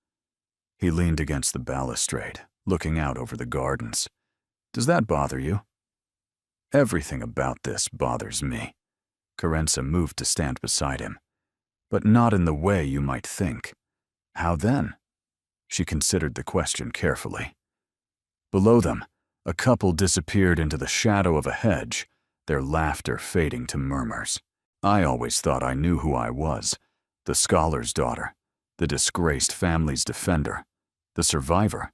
He leaned against the balustrade, looking out over the gardens. "Does that bother you?" "Everything about this bothers me." Carenza moved to stand beside him. "But not in the way you might think." "How then?" She considered the question carefully. Below them, a couple disappeared into the shadow of a hedge, their laughter fading to murmurs. "I always thought I knew who I was. The scholar's daughter, the disgraced family's defender, the survivor."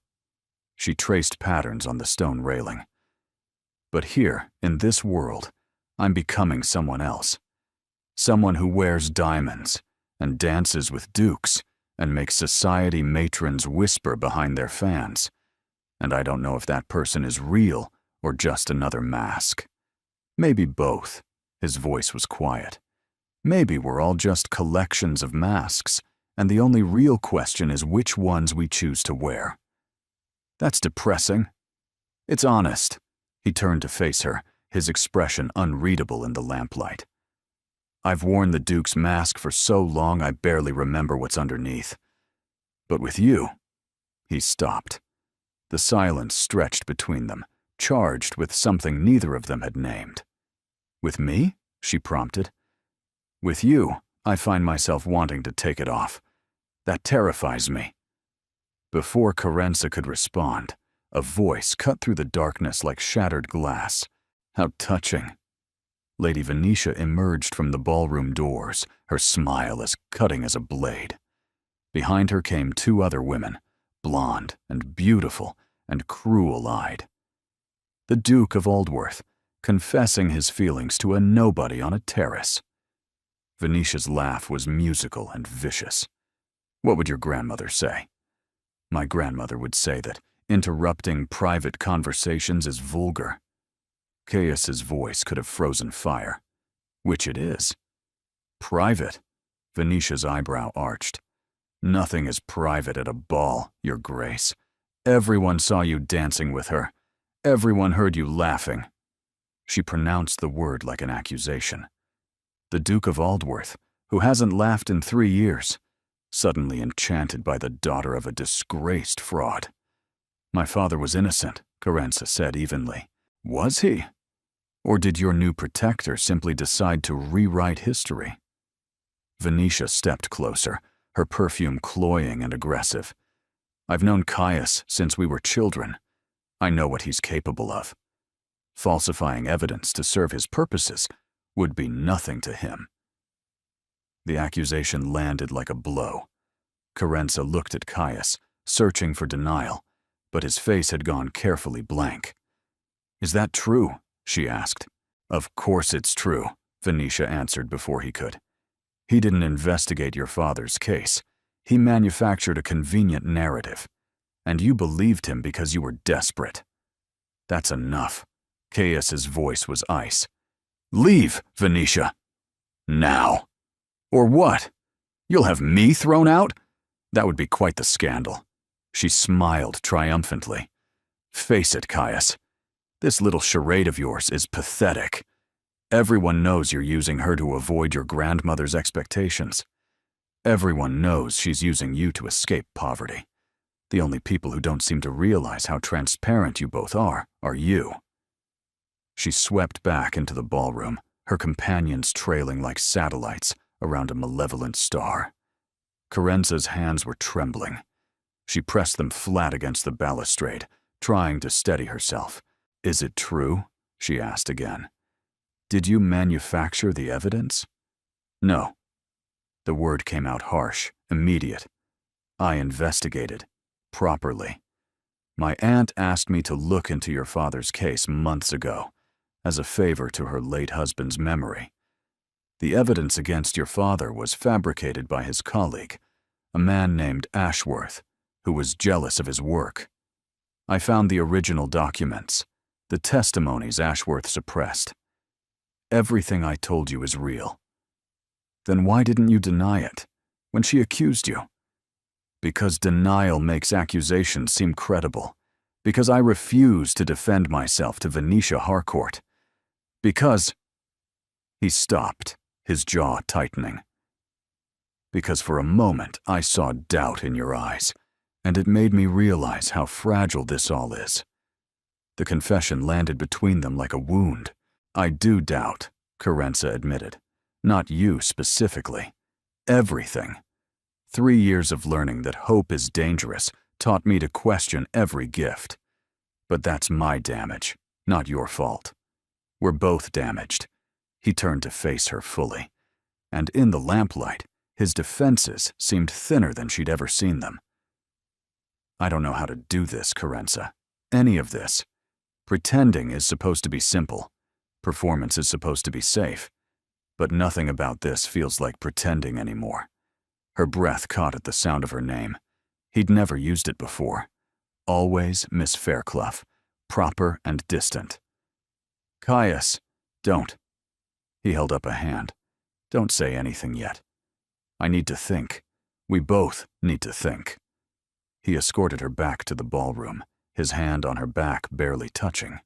She traced patterns on the stone railing. "But here, in this world, I'm becoming someone else. Someone who wears diamonds and dances with dukes and makes society matrons whisper behind their fans. And I don't know if that person is real or just another mask. Maybe both." His voice was quiet. "Maybe we're all just collections of masks, and the only real question is which ones we choose to wear." "That's depressing." "It's honest." He turned to face her, his expression unreadable in the lamplight. "I've worn the Duke's mask for so long I barely remember what's underneath. But with you..." He stopped. The silence stretched between them, charged with something neither of them had named. "With me?" she prompted. "With you, I find myself wanting to take it off. That terrifies me." Before Carenza could respond, a voice cut through the darkness like shattered glass. How touching. Lady Venetia emerged from the ballroom doors, her smile as cutting as a blade. Behind her came 2 other women, blonde and beautiful and cruel-eyed. The Duke of Aldworth, confessing his feelings to a nobody on a terrace. Venetia's laugh was musical and vicious. "What would your grandmother say?" "My grandmother would say that interrupting private conversations is vulgar." Caius's voice could have frozen fire. "Which it is." "Private?" Venetia's eyebrow arched. "Nothing is private at a ball, Your Grace. Everyone saw you dancing with her. Everyone heard you laughing." She pronounced the word like an accusation. The Duke of Aldworth, who hasn't laughed in 3 years, suddenly enchanted by the daughter of a disgraced fraud. "My father was innocent," Carenza said evenly. "Was he? Or did your new protector simply decide to rewrite history?" Venetia stepped closer, her perfume cloying and aggressive. "I've known Caius since we were children. I know what he's capable of. Falsifying evidence to serve his purposes would be nothing to him." The accusation landed like a blow. Carenza looked at Caius, searching for denial, but his face had gone carefully blank. "Is that true?" she asked. "Of course it's true," Venetia answered before he could. "He didn't investigate your father's case. He manufactured a convenient narrative. And you believed him because you were desperate." "That's enough." Caius's voice was ice. "Leave, Venetia. Now. Or what? You'll have me thrown out? That would be quite the scandal." She smiled triumphantly. "Face it, Caius. This little charade of yours is pathetic. Everyone knows you're using her to avoid your grandmother's expectations. Everyone knows she's using you to escape poverty. The only people who don't seem to realize how transparent you both are you." She swept back into the ballroom, her companions trailing like satellites around a malevolent star. Carenza's hands were trembling. She pressed them flat against the balustrade, trying to steady herself. "Is it true?" she asked again. "Did you manufacture the evidence?" "No." The word came out harsh, immediate. "I investigated. Properly. My aunt asked me to look into your father's case months ago, as a favor to her late husband's memory. The evidence against your father was fabricated by his colleague, a man named Ashworth, who was jealous of his work. I found the original documents, the testimonies Ashworth suppressed. Everything I told you is real." "Then why didn't you deny it when she accused you?" "Because denial makes accusations seem credible. Because I refuse to defend myself to Venetia Harcourt. Because—" He stopped, his jaw tightening. "Because for a moment I saw doubt in your eyes, and it made me realize how fragile this all is." The confession landed between them like a wound. "I do doubt," Carenza admitted. "Not you specifically. Everything. 3 years of learning that hope is dangerous taught me to question every gift. But that's my damage, not your fault. We're both damaged." He turned to face her fully, and in the lamplight, his defenses seemed thinner than she'd ever seen them. "I don't know how to do this, Carenza. Any of this. Pretending is supposed to be simple. Performance is supposed to be safe. But nothing about this feels like pretending anymore." Her breath caught at the sound of her name. He'd never used it before. Always Miss Fairclough, proper and distant. "Caius, don't." He held up a hand. "Don't say anything yet. I need to think. We both need to think." He escorted her back to the ballroom, his hand on her back barely touching,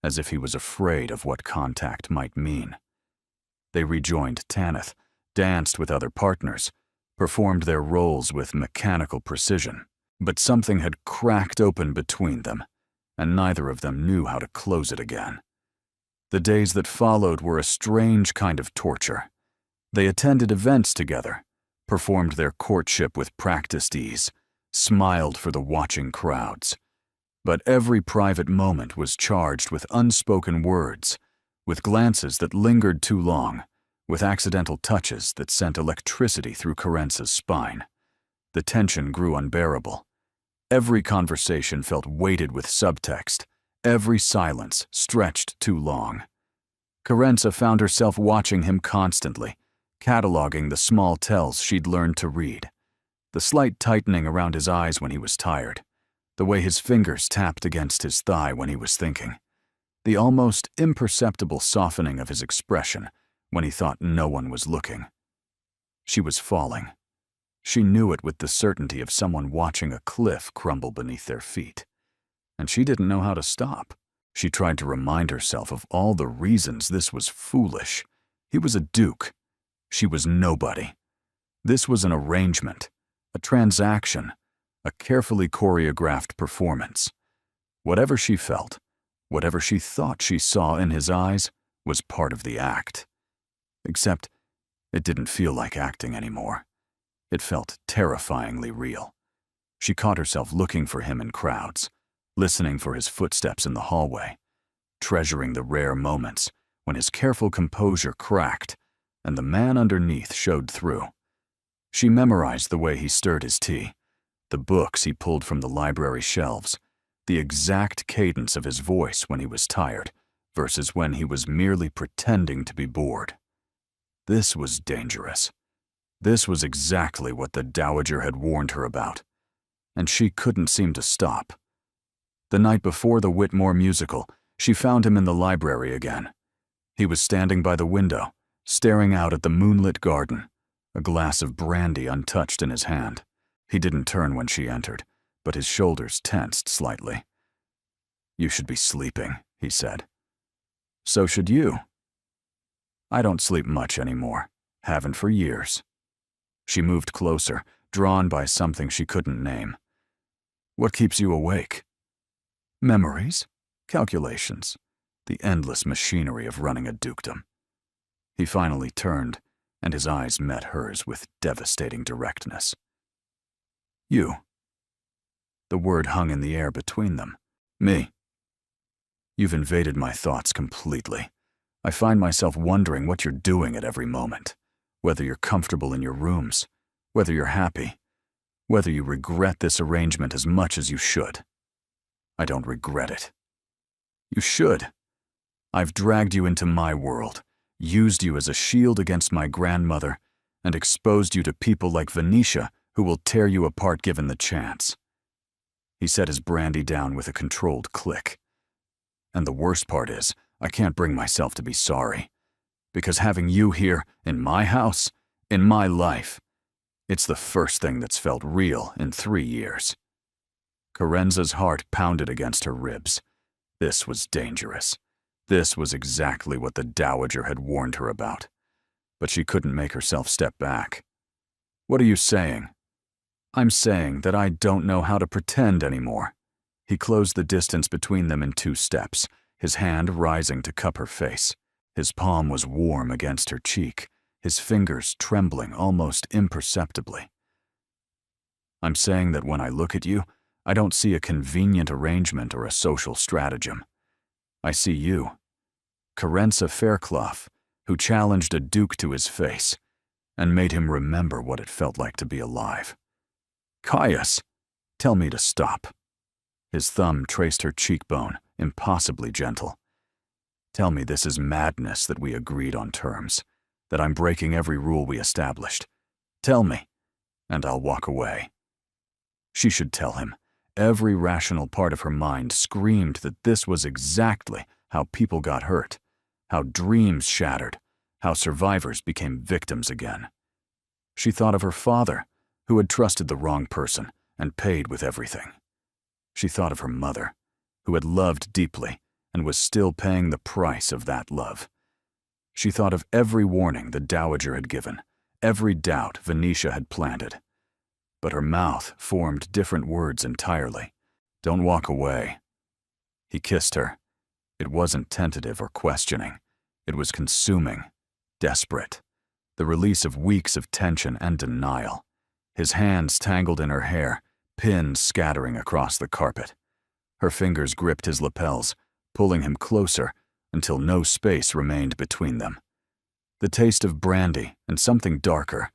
as if he was afraid of what contact might mean. They rejoined Tanith, danced with other partners, performed their roles with mechanical precision. But something had cracked open between them, and neither of them knew how to close it again. The days that followed were a strange kind of torture. They attended events together, performed their courtship with practiced ease, smiled for the watching crowds. But every private moment was charged with unspoken words, with glances that lingered too long, with accidental touches that sent electricity through Carenza's spine. The tension grew unbearable. Every conversation felt weighted with subtext, every silence stretched too long. Carenza found herself watching him constantly, cataloging the small tells she'd learned to read. The slight tightening around his eyes when he was tired, the way his fingers tapped against his thigh when he was thinking, the almost imperceptible softening of his expression when he thought no one was looking. She was falling. She knew it with the certainty of someone watching a cliff crumble beneath their feet. And she didn't know how to stop. She tried to remind herself of all the reasons this was foolish. He was a duke. She was nobody. This was an arrangement, a transaction, a carefully choreographed performance. Whatever she felt, whatever she thought she saw in his eyes, was part of the act. Except, it didn't feel like acting anymore. It felt terrifyingly real. She caught herself looking for him in crowds, listening for his footsteps in the hallway, treasuring the rare moments when his careful composure cracked and the man underneath showed through. She memorized the way he stirred his tea, the books he pulled from the library shelves, the exact cadence of his voice when he was tired versus when he was merely pretending to be bored. This was dangerous. This was exactly what the Dowager had warned her about, and she couldn't seem to stop. The night before the Whitmore musical, she found him in the library again. He was standing by the window, staring out at the moonlit garden, a glass of brandy untouched in his hand. He didn't turn when she entered, but his shoulders tensed slightly. "You should be sleeping," he said. "So should you." "I don't sleep much anymore. Haven't for years." She moved closer, drawn by something she couldn't name. "What keeps you awake?" "Memories, calculations, the endless machinery of running a dukedom." He finally turned, and his eyes met hers with devastating directness. You. The word hung in the air between them. Me. You've invaded my thoughts completely. I find myself wondering what you're doing at every moment, whether you're comfortable in your rooms, whether you're happy, whether you regret this arrangement as much as you should. I don't regret it. You should. I've dragged you into my world, used you as a shield against my grandmother, and exposed you to people like Venetia who will tear you apart given the chance. He set his brandy down with a controlled click. And the worst part is, I can't bring myself to be sorry. Because having you here, in my house, in my life, it's the first thing that's felt real in 3 years. Carenza's heart pounded against her ribs. This was dangerous. This was exactly what the Dowager had warned her about. But she couldn't make herself step back. What are you saying? I'm saying that I don't know how to pretend anymore. He closed the distance between them in 2 steps, his hand rising to cup her face. His palm was warm against her cheek, his fingers trembling almost imperceptibly. I'm saying that when I look at you, I don't see a convenient arrangement or a social stratagem. I see you, Carenza Fairclough, who challenged a duke to his face and made him remember what it felt like to be alive. Caius, tell me to stop. His thumb traced her cheekbone, impossibly gentle. Tell me this is madness that we agreed on terms, that I'm breaking every rule we established. Tell me, and I'll walk away. She should tell him. Every rational part of her mind screamed that this was exactly how people got hurt, how dreams shattered, how survivors became victims again. She thought of her father, who had trusted the wrong person and paid with everything. She thought of her mother, who had loved deeply and was still paying the price of that love. She thought of every warning the Dowager had given, every doubt Venetia had planted. But her mouth formed different words entirely. Don't walk away. He kissed her. It wasn't tentative or questioning. It was consuming, desperate, the release of weeks of tension and denial. His hands tangled in her hair, pins scattering across the carpet. Her fingers gripped his lapels, pulling him closer until no space remained between them. The taste of brandy and something darker,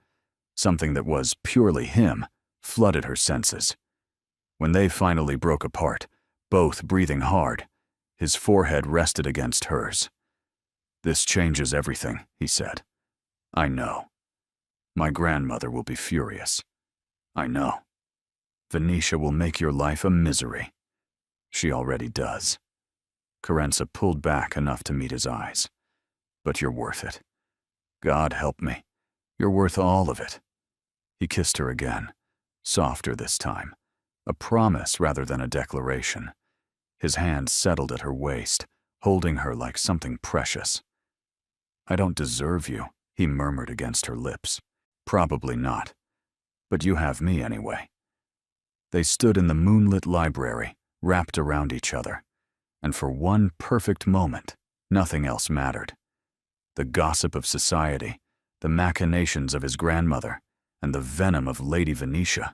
something that was purely him, flooded her senses. When they finally broke apart, both breathing hard, his forehead rested against hers. This changes everything, he said. I know. My grandmother will be furious. I know. Venetia will make your life a misery. She already does. Carenza pulled back enough to meet his eyes. But you're worth it. God help me. You're worth all of it. He kissed her again, softer this time, a promise rather than a declaration. His hand settled at her waist, holding her like something precious. I don't deserve you, he murmured against her lips. Probably not. But you have me anyway. They stood in the moonlit library, wrapped around each other, and for one perfect moment, nothing else mattered. The gossip of society, the machinations of his grandmother, and the venom of Lady Venetia,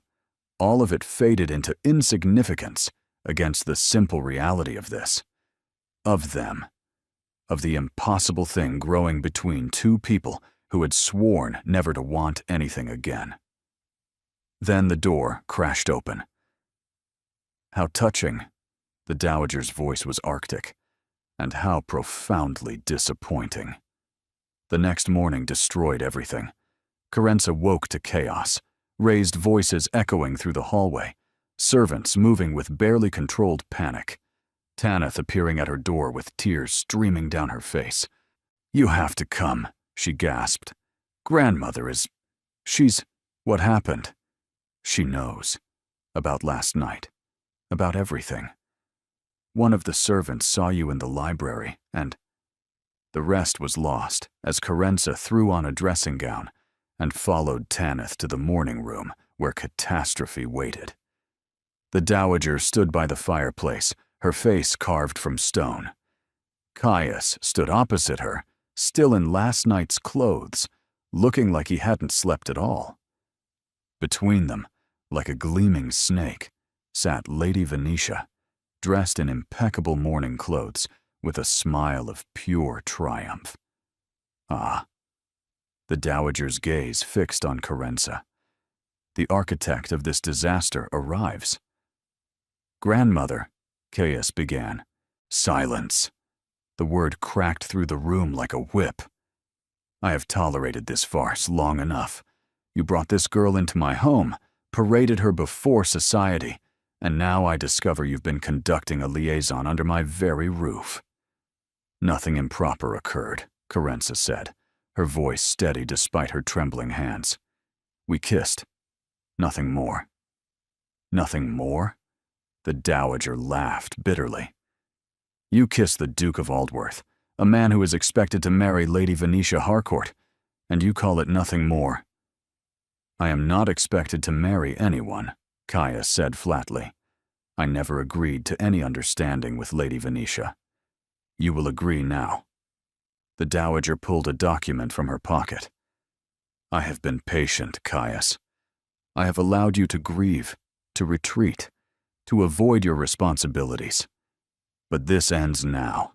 all of it faded into insignificance against the simple reality of this, of them, of the impossible thing growing between 2 people who had sworn never to want anything again. Then the door crashed open. How touching. The Dowager's voice was arctic, and how profoundly disappointing. The next morning destroyed everything. Carenza woke to chaos, raised voices echoing through the hallway, servants moving with barely controlled panic, Tanith appearing at her door with tears streaming down her face. You have to come, she gasped. Grandmother is... She's... What happened? She knows. About last night. About everything. One of the servants saw you in the library, and... The rest was lost as Carenza threw on a dressing gown and followed Tanith to the morning room where catastrophe waited. The Dowager stood by the fireplace, her face carved from stone. Caius stood opposite her, still in last night's clothes, looking like he hadn't slept at all. Between them, like a gleaming snake, sat Lady Venetia, dressed in impeccable mourning clothes, with a smile of pure triumph. Ah. The dowager's gaze fixed on Carenza. The architect of this disaster arrives. "Grandmother," Caius began. "Silence." The word cracked through the room like a whip. "I have tolerated this farce long enough. You brought this girl into my home, paraded her before society, and now I discover you've been conducting a liaison under my very roof." "Nothing improper occurred," Carenza said, her voice steady despite her trembling hands. "We kissed. Nothing more." "Nothing more?" The dowager laughed bitterly. "You kissed the Duke of Aldworth, a man who is expected to marry Lady Venetia Harcourt, and you call it nothing more." "I am not expected to marry anyone," Caius said flatly. "I never agreed to any understanding with Lady Venetia. You will agree now." The dowager pulled a document from her pocket. "I have been patient, Caius. I have allowed you to grieve, to retreat, to avoid your responsibilities. But this ends now.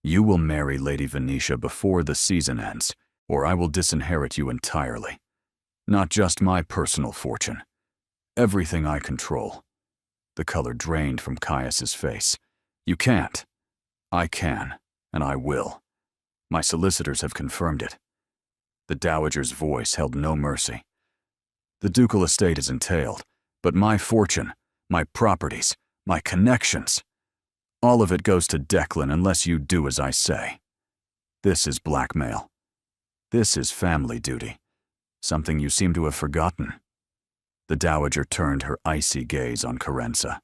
You will marry Lady Venetia before the season ends, or I will disinherit you entirely. Not just my personal fortune. Everything I control." The color drained from Caius's face. "You can't. I can, and I will. My solicitors have confirmed it." The dowager's voice held no mercy. "The ducal estate is entailed, but my fortune, my properties, my connections, all of it goes to Declan unless you do as I say. This is blackmail. This is family duty, something you seem to have forgotten." The dowager turned her icy gaze on Carenza.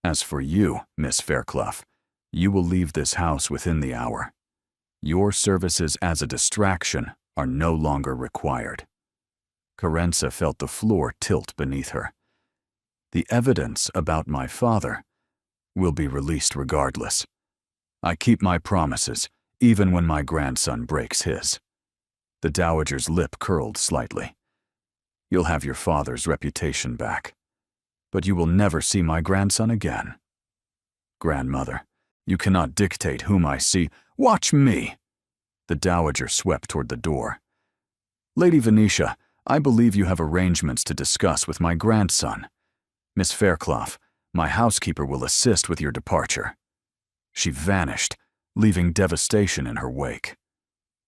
"As for you, Miss Fairclough, you will leave this house within the hour. Your services as a distraction are no longer required." Carenza felt the floor tilt beneath her. "The evidence about my father will be released regardless. I keep my promises, even when my grandson breaks his." The dowager's lip curled slightly. "You'll have your father's reputation back, but you will never see my grandson again." "Grandmother, you cannot dictate whom I see." "Watch me!" The dowager swept toward the door. "Lady Venetia, I believe you have arrangements to discuss with my grandson. Miss Fairclough, my housekeeper will assist with your departure." She vanished, leaving devastation in her wake.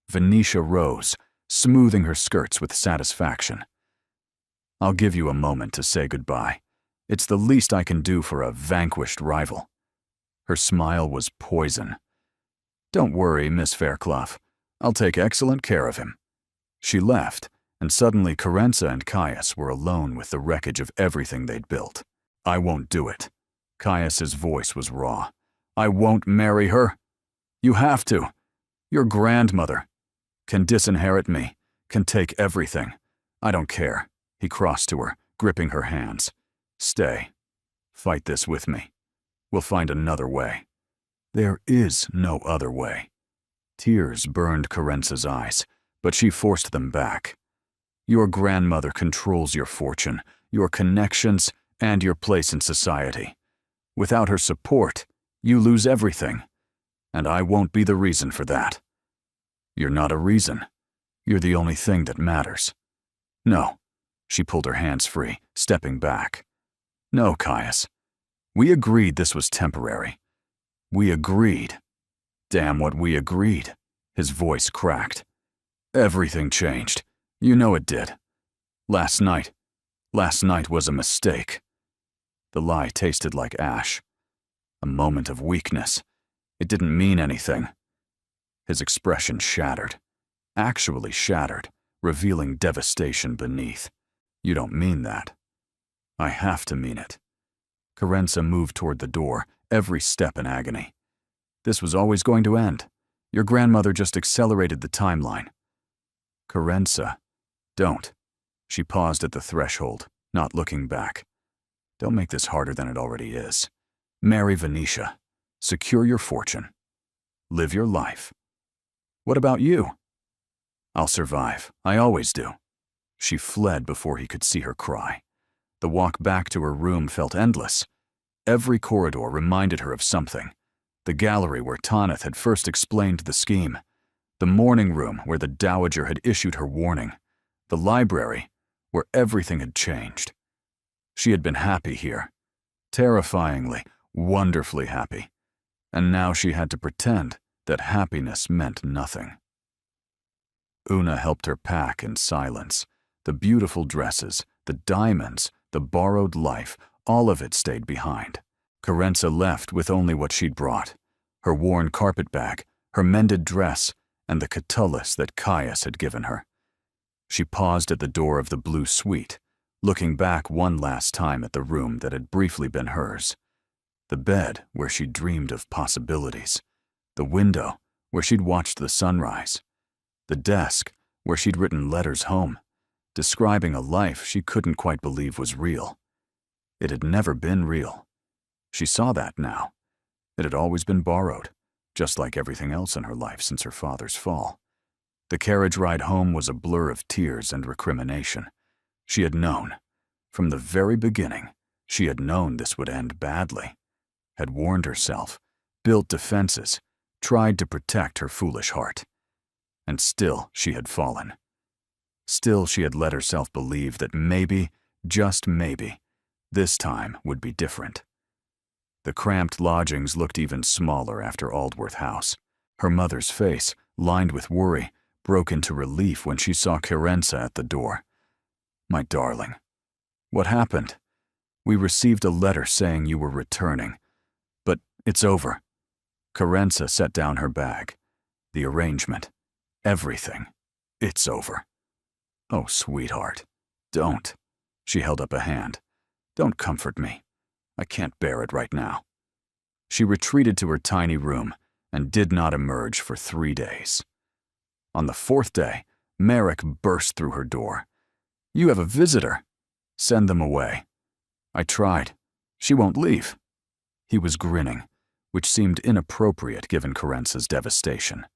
Venetia rose, smoothing her skirts with satisfaction. "I'll give you a moment to say goodbye. It's the least I can do for a vanquished rival." Her smile was poison. "Don't worry, Miss Fairclough. I'll take excellent care of him." She left, and suddenly Carenza and Caius were alone with the wreckage of everything they'd built. "I won't do it." Caius's voice was raw. "I won't marry her. You have to. Your grandmother can disinherit me, can take everything. I don't care." He crossed to her, gripping her hands. "Stay. Fight this with me. We'll find another way." "There is no other way." Tears burned Carenza's eyes, but she forced them back. "Your grandmother controls your fortune, your connections, and your place in society. Without her support, you lose everything. And I won't be the reason for that." "You're not a reason. You're the only thing that matters." "No." She pulled her hands free, stepping back. "No, Caius. We agreed this was temporary. We agreed. Damn what we agreed." His voice cracked. "Everything changed. You know it did. Last night was a mistake." The lie tasted like ash. A moment of weakness. It didn't mean anything. His expression shattered. Actually shattered, revealing devastation beneath. "You don't mean that." "I have to mean it." Carenza moved toward the door, every step in agony. "This was always going to end. Your grandmother just accelerated the timeline." "Carenza, don't." She paused at the threshold, not looking back. "Don't make this harder than it already is. Marry Venetia. Secure your fortune. Live your life. What about you? I'll survive. I always do. She fled before he could see her cry. The walk back to her room felt endless. Every corridor reminded her of something. The gallery where Tanith had first explained the scheme. The morning room where the dowager had issued her warning. The library where everything had changed. She had been happy here. Terrifyingly, wonderfully happy. And now she had to pretend that happiness meant nothing. Una helped her pack in silence. The beautiful dresses, the diamonds, the borrowed life, all of it stayed behind. Carenza left with only what she'd brought. Her worn carpet bag, her mended dress, and the catullus that Caius had given her. She paused at the door of the blue suite, looking back one last time at the room that had briefly been hers. The bed where she'd dreamed of possibilities. The window where she'd watched the sunrise. The desk where she'd written letters home, describing a life she couldn't quite believe was real. It had never been real. She saw that now. It had always been borrowed, just like everything else in her life since her father's fall. The carriage ride home was a blur of tears and recrimination. She had known. From the very beginning, she had known this would end badly. Had warned herself, built defenses, tried to protect her foolish heart. And still she had fallen. Still she had let herself believe that maybe, just maybe, this time would be different. The cramped lodgings looked even smaller after Aldworth House. Her mother's face, lined with worry, broke into relief when she saw Carenza at the door. My darling, what happened? We received a letter saying you were returning. But it's over. Carenza set down her bag. The arrangement. Everything. It's over. Oh, sweetheart. Don't. She held up a hand. Don't comfort me. I can't bear it right now. She retreated to her tiny room and did not emerge for 3 days. On the 4th day, Merrick burst through her door. You have a visitor. Send them away. I tried. She won't leave. He was grinning, which seemed inappropriate given Carenza's devastation.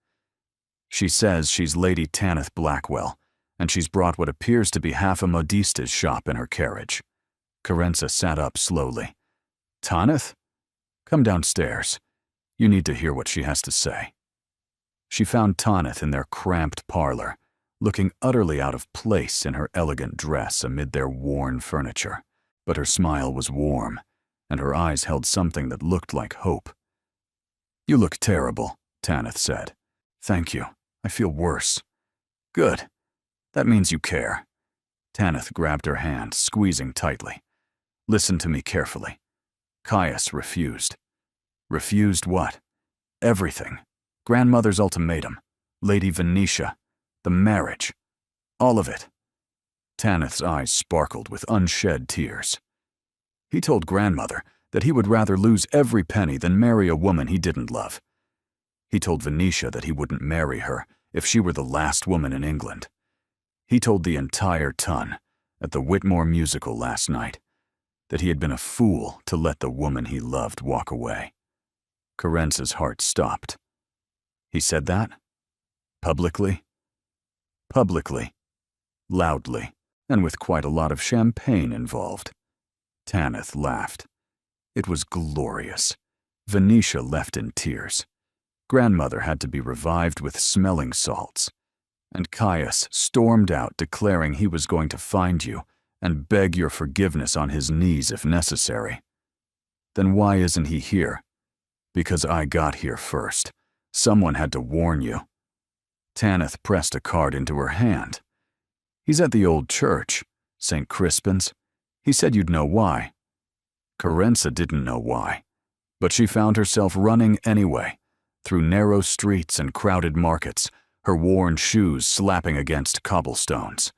She says she's Lady Tanith Blackwell, and she's brought what appears to be half a modista's shop in her carriage. Carenza sat up slowly. Tanith? Come downstairs. You need to hear what she has to say. She found Tanith in their cramped parlor, looking utterly out of place in her elegant dress amid their worn furniture. But her smile was warm, and her eyes held something that looked like hope. You look terrible, Tanith said. Thank you. I feel worse. Good. That means you care. Tanith grabbed her hand, squeezing tightly. Listen to me carefully. Caius refused. Refused what? Everything. Grandmother's ultimatum. Lady Venetia. The marriage. All of it. Tanith's eyes sparkled with unshed tears. He told Grandmother that he would rather lose every penny than marry a woman he didn't love. He told Venetia that he wouldn't marry her if she were the last woman in England. He told the entire ton at the Whitmore musical last night that he had been a fool to let the woman he loved walk away. Carenza's heart stopped. He said that? Publicly? Publicly. Loudly, and with quite a lot of champagne involved. Tanith laughed. It was glorious. Venetia left in tears. Grandmother had to be revived with smelling salts. And Caius stormed out declaring he was going to find you and beg your forgiveness on his knees if necessary. Then why isn't he here? Because I got here first. Someone had to warn you. Tanith pressed a card into her hand. He's at the old church, St. Crispin's. He said you'd know why. Carenza didn't know why, but she found herself running anyway, through narrow streets and crowded markets, her worn shoes slapping against cobblestones.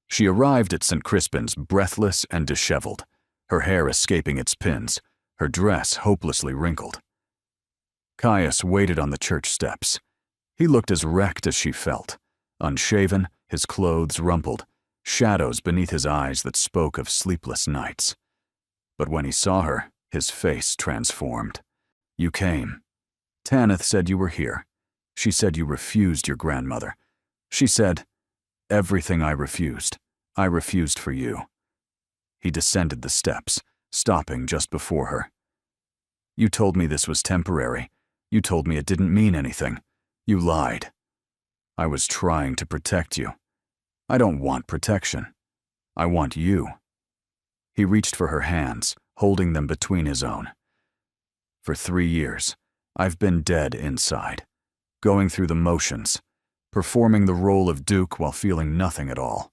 She arrived at St. Crispin's breathless and disheveled, her hair escaping its pins, her dress hopelessly wrinkled. Caius waited on the church steps. He looked as wrecked as she felt, unshaven, his clothes rumpled, shadows beneath his eyes that spoke of sleepless nights. But when he saw her, his face transformed. You came. Tanith said you were here. She said you refused your grandmother. She said, everything I refused for you. He descended the steps, stopping just before her. You told me this was temporary. You told me it didn't mean anything. You lied. I was trying to protect you. I don't want protection. I want you. He reached for her hands, holding them between his own. For 3 years, I've been dead inside, going through the motions, performing the role of Duke while feeling nothing at all.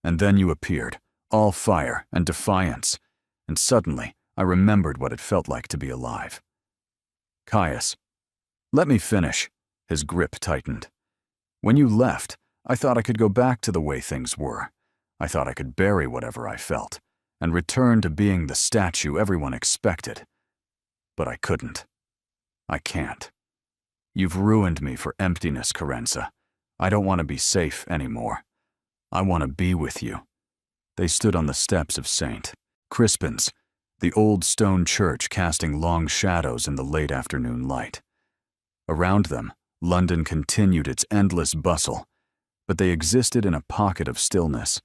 And then you appeared, all fire and defiance, and suddenly I remembered what it felt like to be alive. Caius, let me finish. His grip tightened. When you left, I thought I could go back to the way things were. I thought I could bury whatever I felt and return to being the statue everyone expected. But I couldn't. I can't. You've ruined me for emptiness, Carenza. I don't want to be safe anymore. I want to be with you. They stood on the steps of St. Crispin's, the old stone church casting long shadows in the late afternoon light. Around them, London continued its endless bustle, but they existed in a pocket of stillness,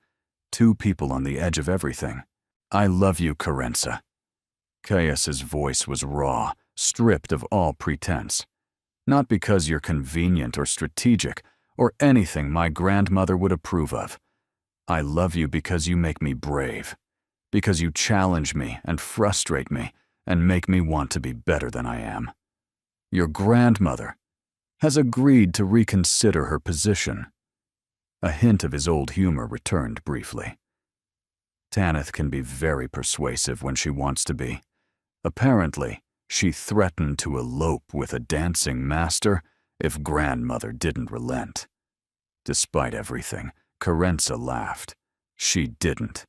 2 people on the edge of everything. I love you, Carenza. Caius's voice was raw, stripped of all pretense. Not because you're convenient or strategic or anything my grandmother would approve of. I love you because you make me brave, because you challenge me and frustrate me and make me want to be better than I am. Your grandmother has agreed to reconsider her position. A hint of his old humor returned briefly. Tanith can be very persuasive when she wants to be. Apparently, she threatened to elope with a dancing master if grandmother didn't relent. Despite everything, Carenza laughed. She didn't.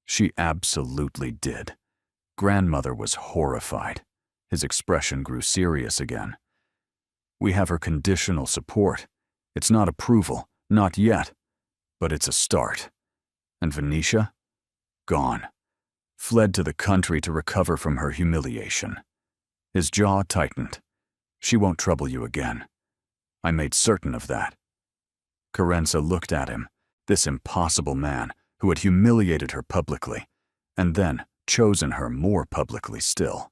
She absolutely did. Grandmother was horrified. His expression grew serious again. We have her conditional support. It's not approval, not yet, but it's a start. And Venetia? Gone. Fled to the country to recover from her humiliation. His jaw tightened. She won't trouble you again. I made certain of that. Carenza looked at him, this impossible man who had humiliated her publicly, and then chosen her more publicly still.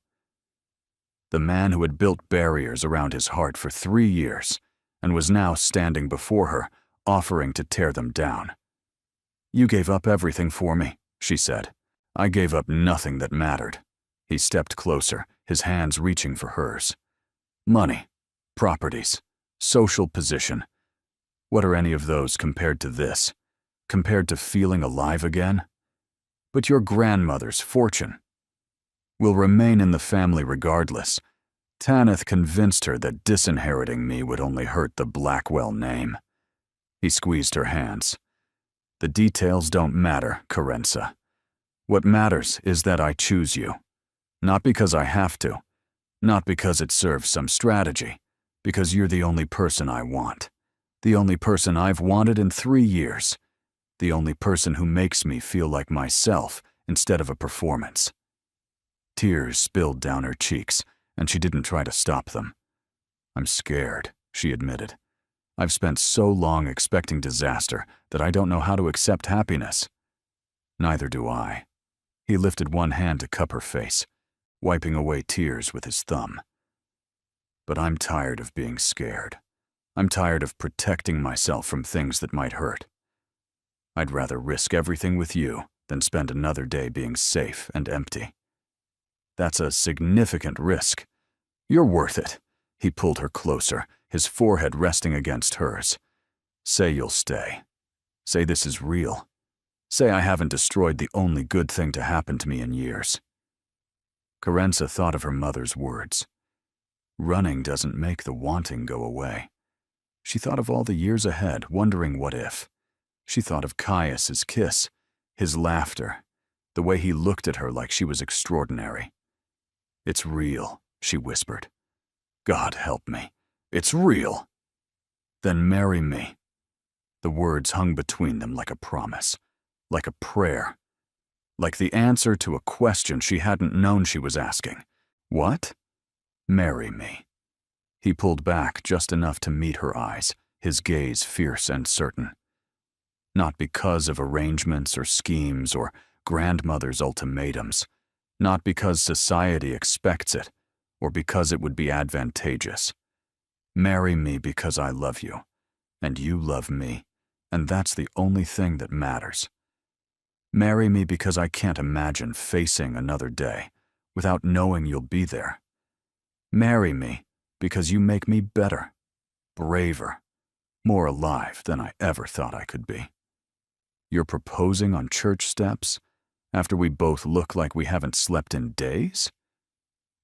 The man who had built barriers around his heart for 3 years and was now standing before her, offering to tear them down. You gave up everything for me, she said. I gave up nothing that mattered. He stepped closer, his hands reaching for hers. Money, properties, social position. What are any of those compared to this? Compared to feeling alive again? But your grandmother's fortune will remain in the family regardless. Tanith convinced her that disinheriting me would only hurt the Blackwell name. He squeezed her hands. The details don't matter, Carenza. What matters is that I choose you. Not because I have to. Not because it serves some strategy. Because you're the only person I want. The only person I've wanted in 3 years. The only person who makes me feel like myself instead of a performance. Tears spilled down her cheeks, and she didn't try to stop them. I'm scared, she admitted. I've spent so long expecting disaster that I don't know how to accept happiness. Neither do I. He lifted one hand to cup her face, wiping away tears with his thumb. But I'm tired of being scared. I'm tired of protecting myself from things that might hurt. I'd rather risk everything with you than spend another day being safe and empty. That's a significant risk. You're worth it. He pulled her closer, his forehead resting against hers. Say you'll stay. Say this is real. Say I haven't destroyed the only good thing to happen to me in years. Carenza thought of her mother's words. Running doesn't make the wanting go away. She thought of all the years ahead, wondering what if. She thought of Caius's kiss, his laughter, the way he looked at her like she was extraordinary. It's real, she whispered. God help me. It's real. Then marry me. The words hung between them like a promise, like a prayer, like the answer to a question she hadn't known she was asking. What? Marry me. He pulled back just enough to meet her eyes, his gaze fierce and certain. Not because of arrangements or schemes or grandmother's ultimatums, not because society expects it, or because it would be advantageous. Marry me because I love you, and you love me, and that's the only thing that matters. Marry me because I can't imagine facing another day without knowing you'll be there. Marry me because you make me better, braver, more alive than I ever thought I could be. You're proposing on church steps after we both look like we haven't slept in days?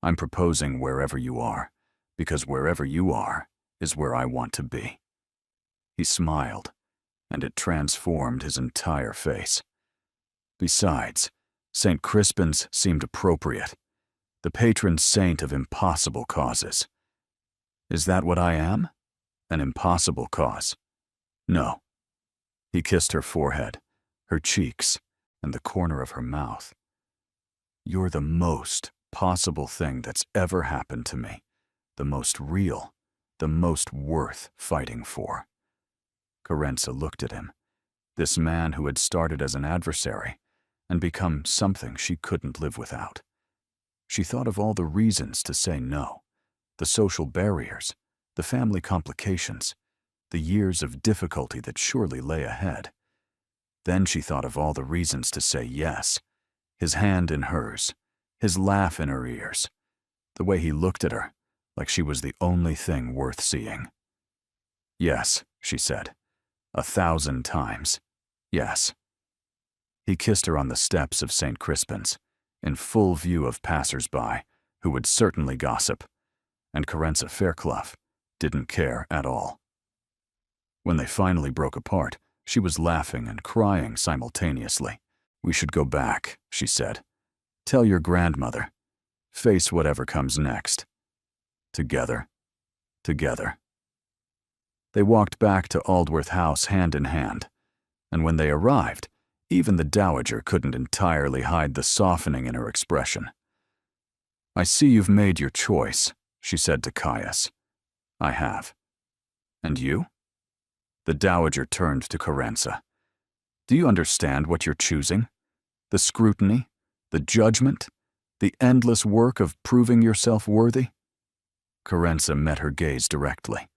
I'm proposing wherever you are, because wherever you are is where I want to be. He smiled, and it transformed his entire face. Besides, St. Crispin's seemed appropriate, the patron saint of impossible causes. Is that what I am? An impossible cause? No. He kissed her forehead, her cheeks, and the corner of her mouth. You're the most possible thing that's ever happened to me, the most real, the most worth fighting for. Carenza looked at him, this man who had started as an adversary and become something she couldn't live without. She thought of all the reasons to say no, the social barriers, the family complications, the years of difficulty that surely lay ahead. Then she thought of all the reasons to say yes, his hand in hers, his laugh in her ears, the way he looked at her, like she was the only thing worth seeing. Yes, she said, 1,000 times, yes. He kissed her on the steps of St. Crispin's, in full view of passers-by, who would certainly gossip, and Carenza Fairclough didn't care at all. When they finally broke apart, she was laughing and crying simultaneously. We should go back, she said. Tell your grandmother. Face whatever comes next. Together. Together. They walked back to Aldworth House hand in hand, and when they arrived, even the dowager couldn't entirely hide the softening in her expression. I see you've made your choice, she said to Caius. I have. And you? The dowager turned to Carenza. Do you understand what you're choosing? The scrutiny, the judgment, the endless work of proving yourself worthy? Carenza met her gaze directly.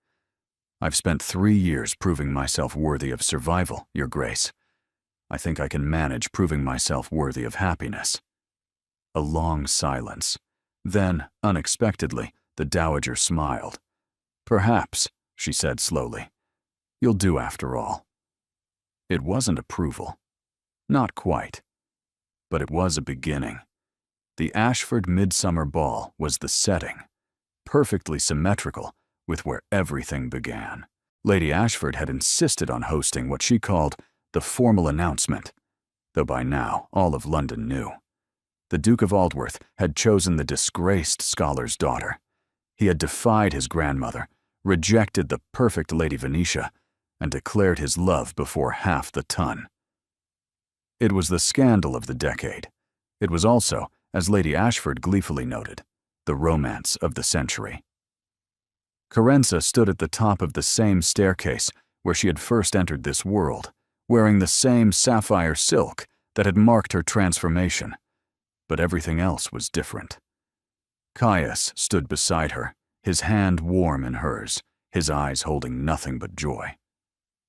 I've spent 3 years proving myself worthy of survival, Your Grace. I think I can manage proving myself worthy of happiness. A long silence. Then, unexpectedly, the dowager smiled. Perhaps, she said slowly. You'll do after all. It wasn't approval. Not quite. But it was a beginning. The Ashford Midsummer Ball was the setting, perfectly symmetrical with where everything began. Lady Ashford had insisted on hosting what she called the formal announcement, though by now all of London knew. The Duke of Aldworth had chosen the disgraced scholar's daughter. He had defied his grandmother, rejected the perfect Lady Venetia, and declared his love before half the ton. It was the scandal of the decade. It was also, as Lady Ashford gleefully noted, the romance of the century. Carenza stood at the top of the same staircase where she had first entered this world, wearing the same sapphire silk that had marked her transformation. But everything else was different. Caius stood beside her, his hand warm in hers, his eyes holding nothing but joy.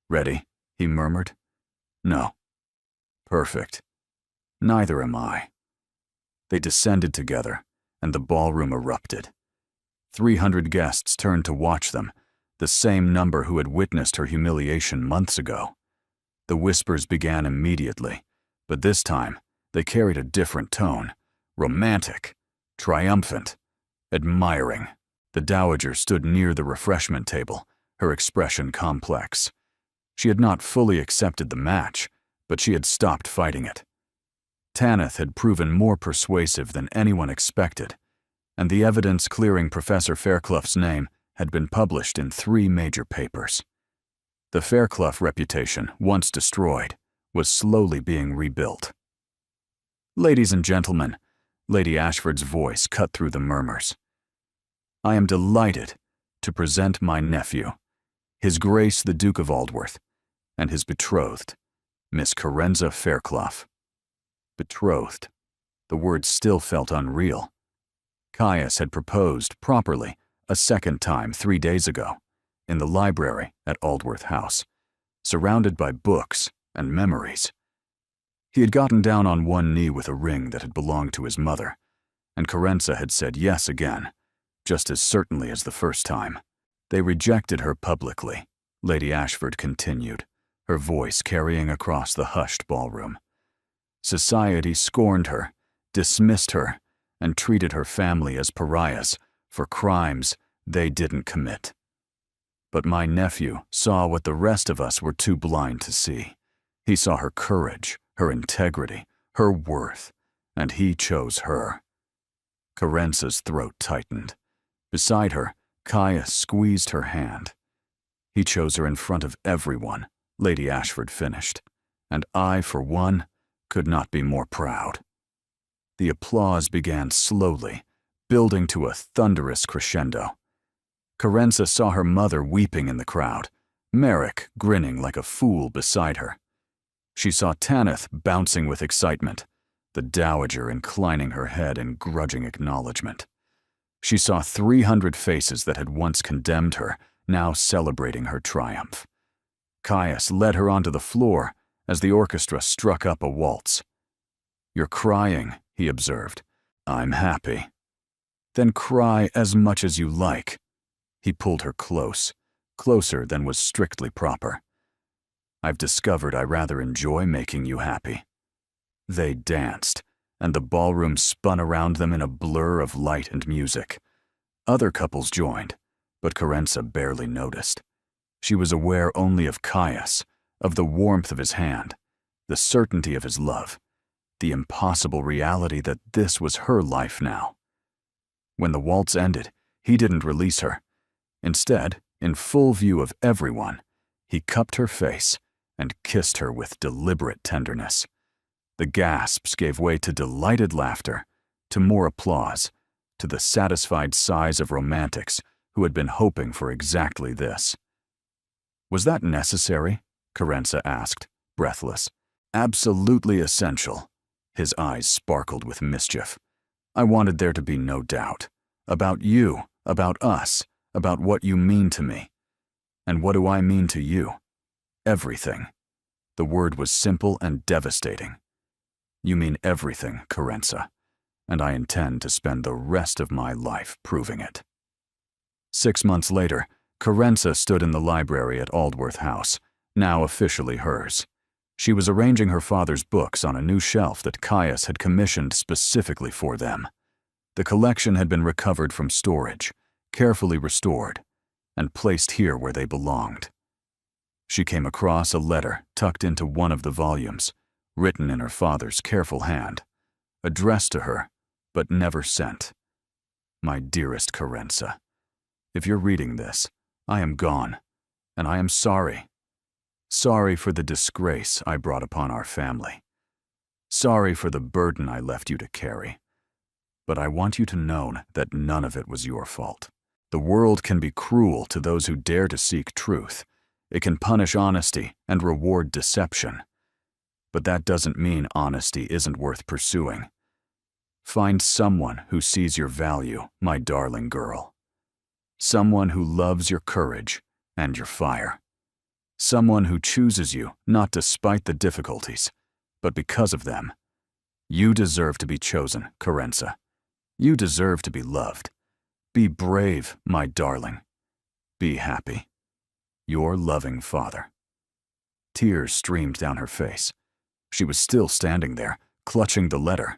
Ready? He murmured. No. Perfect. Neither am I. They descended together, and the ballroom erupted. 300 guests turned to watch them, the same number who had witnessed her humiliation months ago. The whispers began immediately, but this time they carried a different tone, romantic, triumphant, admiring. The dowager stood near the refreshment table, her expression complex. She had not fully accepted the match, but she had stopped fighting it. Tanith had proven more persuasive than anyone expected, and the evidence clearing Professor Fairclough's name had been published in 3 major papers. The Fairclough reputation, once destroyed, was slowly being rebuilt. Ladies and gentlemen, Lady Ashford's voice cut through the murmurs. I am delighted to present my nephew, His Grace the Duke of Aldworth, and his betrothed, Miss Carenza Fairclough. Betrothed. The word still felt unreal. Caius had proposed, properly, a second time 3 days ago, in the library at Aldworth House, surrounded by books and memories. He had gotten down on one knee with a ring that had belonged to his mother, and Carenza had said yes again, just as certainly as the first time. They rejected her publicly, Lady Ashford continued, her voice carrying across the hushed ballroom. Society scorned her, dismissed her, and treated her family as pariahs for crimes they didn't commit. But my nephew saw what the rest of us were too blind to see. He saw her courage, her integrity, her worth, and he chose her. Carenza's throat tightened. Beside her, Caius squeezed her hand. He chose her in front of everyone, Lady Ashford finished, and I, for one, could not be more proud. The applause began slowly, building to a thunderous crescendo. Carenza saw her mother weeping in the crowd, Merrick grinning like a fool beside her. She saw Tanith bouncing with excitement, the dowager inclining her head in grudging acknowledgement. She saw 300 faces that had once condemned her, now celebrating her triumph. Caius led her onto the floor as the orchestra struck up a waltz. "You're crying," he observed. "I'm happy." "Then cry as much as you like." He pulled her close, closer than was strictly proper. "I've discovered I rather enjoy making you happy." They danced, and the ballroom spun around them in a blur of light and music. Other couples joined, but Carenza barely noticed. She was aware only of Caius, of the warmth of his hand, the certainty of his love, the impossible reality that this was her life now. When the waltz ended, he didn't release her. Instead, in full view of everyone, he cupped her face and kissed her with deliberate tenderness. The gasps gave way to delighted laughter, to more applause, to the satisfied sighs of romantics who had been hoping for exactly this. "Was that necessary?" Carenza asked, breathless. "Absolutely essential." His eyes sparkled with mischief. "I wanted there to be no doubt. About you, about us, about what you mean to me. And what do I mean to you? Everything." The word was simple and devastating. "You mean everything, Carenza, and I intend to spend the rest of my life proving it." 6 months later, Carenza stood in the library at Aldworth House, now officially hers. She was arranging her father's books on a new shelf that Caius had commissioned specifically for them. The collection had been recovered from storage, carefully restored, and placed here where they belonged. She came across a letter tucked into one of the volumes, written in her father's careful hand, addressed to her, but never sent. "My dearest Carenza, if you're reading this, I am gone, and I am sorry. Sorry for the disgrace I brought upon our family. Sorry for the burden I left you to carry. But I want you to know that none of it was your fault. The world can be cruel to those who dare to seek truth. It can punish honesty and reward deception. But that doesn't mean honesty isn't worth pursuing. Find someone who sees your value, my darling girl. Someone who loves your courage and your fire. Someone who chooses you not despite the difficulties, but because of them. You deserve to be chosen, Carenza. You deserve to be loved. Be brave, my darling. Be happy. Your loving father." Tears streamed down her face. She was still standing there, clutching the letter,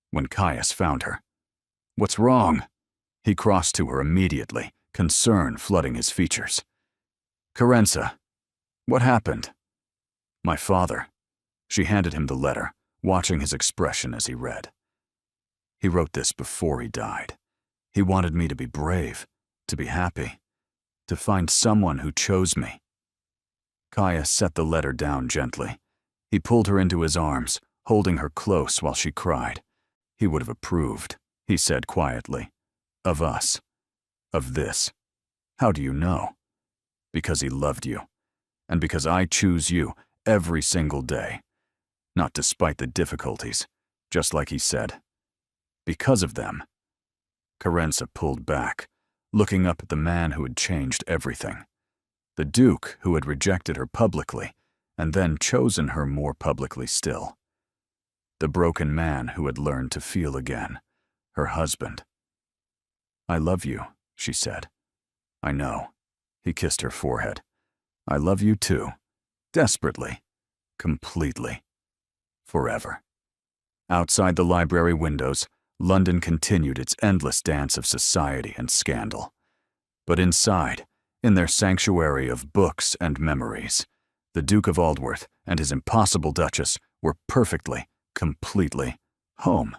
when Caius found her. "What's wrong?" He crossed to her immediately, concern flooding his features. "Carenza, what happened?" "My father." She handed him the letter, watching his expression as he read. "He wrote this before he died. He wanted me to be brave, to be happy, to find someone who chose me." Caius set the letter down gently. He pulled her into his arms, holding her close while she cried. "He would have approved," he said quietly, "of us, of this. How do you know? Because he loved you, and because I choose you every single day. Not despite the difficulties, just like he said. Because of them. Carenza pulled back, looking up at the man who had changed everything. The Duke who had rejected her publicly, and then chosen her more publicly still. The broken man who had learned to feel again, her husband. I love you, she said. I know. He kissed her forehead. I love you too. Desperately. Completely. Forever. Outside the library windows, London continued its endless dance of society and scandal. But inside, in their sanctuary of books and memories, the Duke of Aldworth and his impossible Duchess were perfectly, completely home.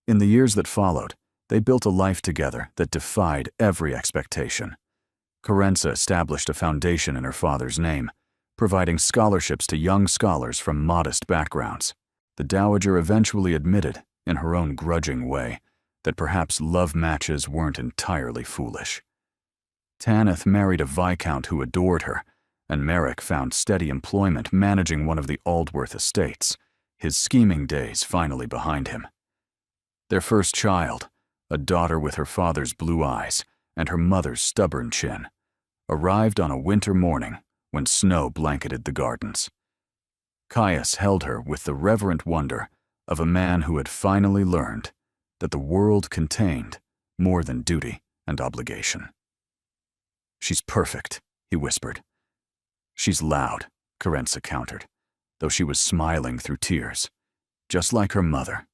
In the years that followed, they built a life together that defied every expectation. Carenza established a foundation in her father's name, providing scholarships to young scholars from modest backgrounds. The Dowager eventually admitted, in her own grudging way, that perhaps love matches weren't entirely foolish. Tanith married a viscount who adored her, and Merrick found steady employment managing one of the Aldworth estates, his scheming days finally behind him. Their first child, a daughter with her father's blue eyes and her mother's stubborn chin, arrived on a winter morning when snow blanketed the gardens. Caius held her with the reverent wonder of a man who had finally learned that the world contained more than duty and obligation. She's perfect, he whispered. She's loud, Carenza countered, though she was smiling through tears, just like her mother.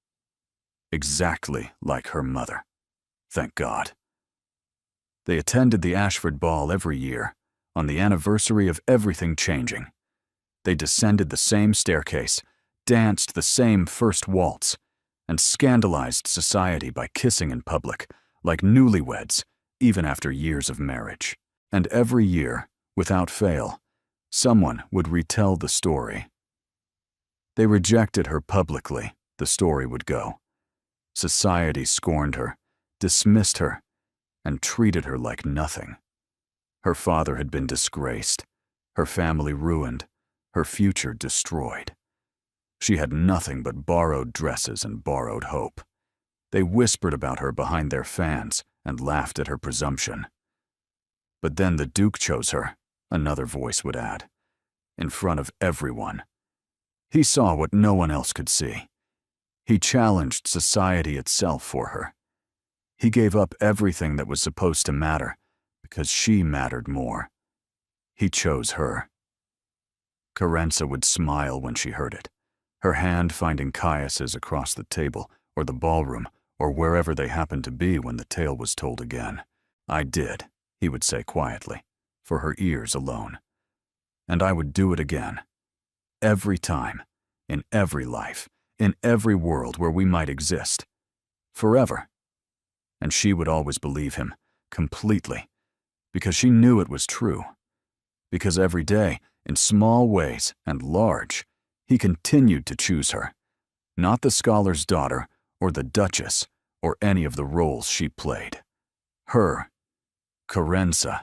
Exactly like her mother. Thank God. They attended the Ashford Ball every year, on the anniversary of everything changing. They descended the same staircase, danced the same first waltz, and scandalized society by kissing in public, like newlyweds, even after years of marriage. And every year, without fail, someone would retell the story. They rejected her publicly, the story would go. Society scorned her, dismissed her, and treated her like nothing. Her father had been disgraced, her family ruined, her future destroyed. She had nothing but borrowed dresses and borrowed hope. They whispered about her behind their fans and laughed at her presumption. But then the Duke chose her, another voice would add, in front of everyone. He saw what no one else could see. He challenged society itself for her. He gave up everything that was supposed to matter because she mattered more. He chose her. Carenza would smile when she heard it, her hand finding Caius's across the table or the ballroom or wherever they happened to be when the tale was told again. I did, he would say quietly, for her ears alone. And I would do it again. Every time, in every life, in every world where we might exist. Forever. And she would always believe him, completely, because she knew it was true. Because every day, in small ways and large, he continued to choose her, not the scholar's daughter or the Duchess or any of the roles she played. Her, Carenza,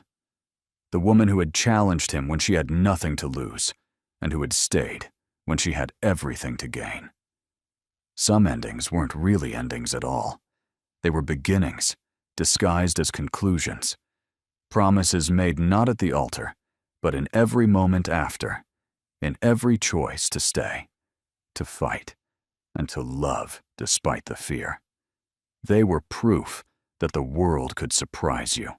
the woman who had challenged him when she had nothing to lose, and who had stayed when she had everything to gain. Some endings weren't really endings at all. They were beginnings, disguised as conclusions. Promises made not at the altar, but in every moment after, in every choice to stay, to fight, and to love despite the fear. They were proof that the world could surprise you,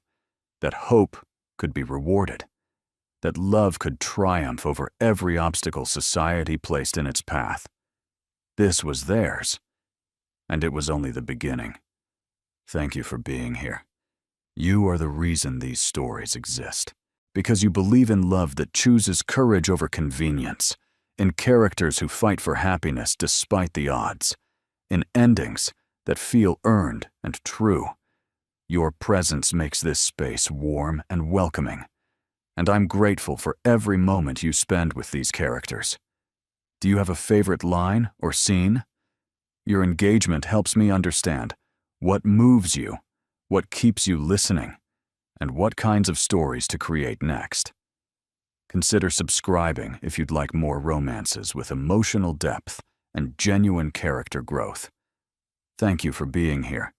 that hope could be rewarded, that love could triumph over every obstacle society placed in its path. This was theirs, and it was only the beginning. Thank you for being here. You are the reason these stories exist, because you believe in love that chooses courage over convenience, in characters who fight for happiness despite the odds, in endings that feel earned and true. Your presence makes this space warm and welcoming, and I'm grateful for every moment you spend with these characters. Do you have a favorite line or scene? Your engagement helps me understand what moves you, what keeps you listening, and what kinds of stories to create next. Consider subscribing if you'd like more romances with emotional depth and genuine character growth. Thank you for being here.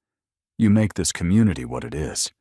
You make this community what it is.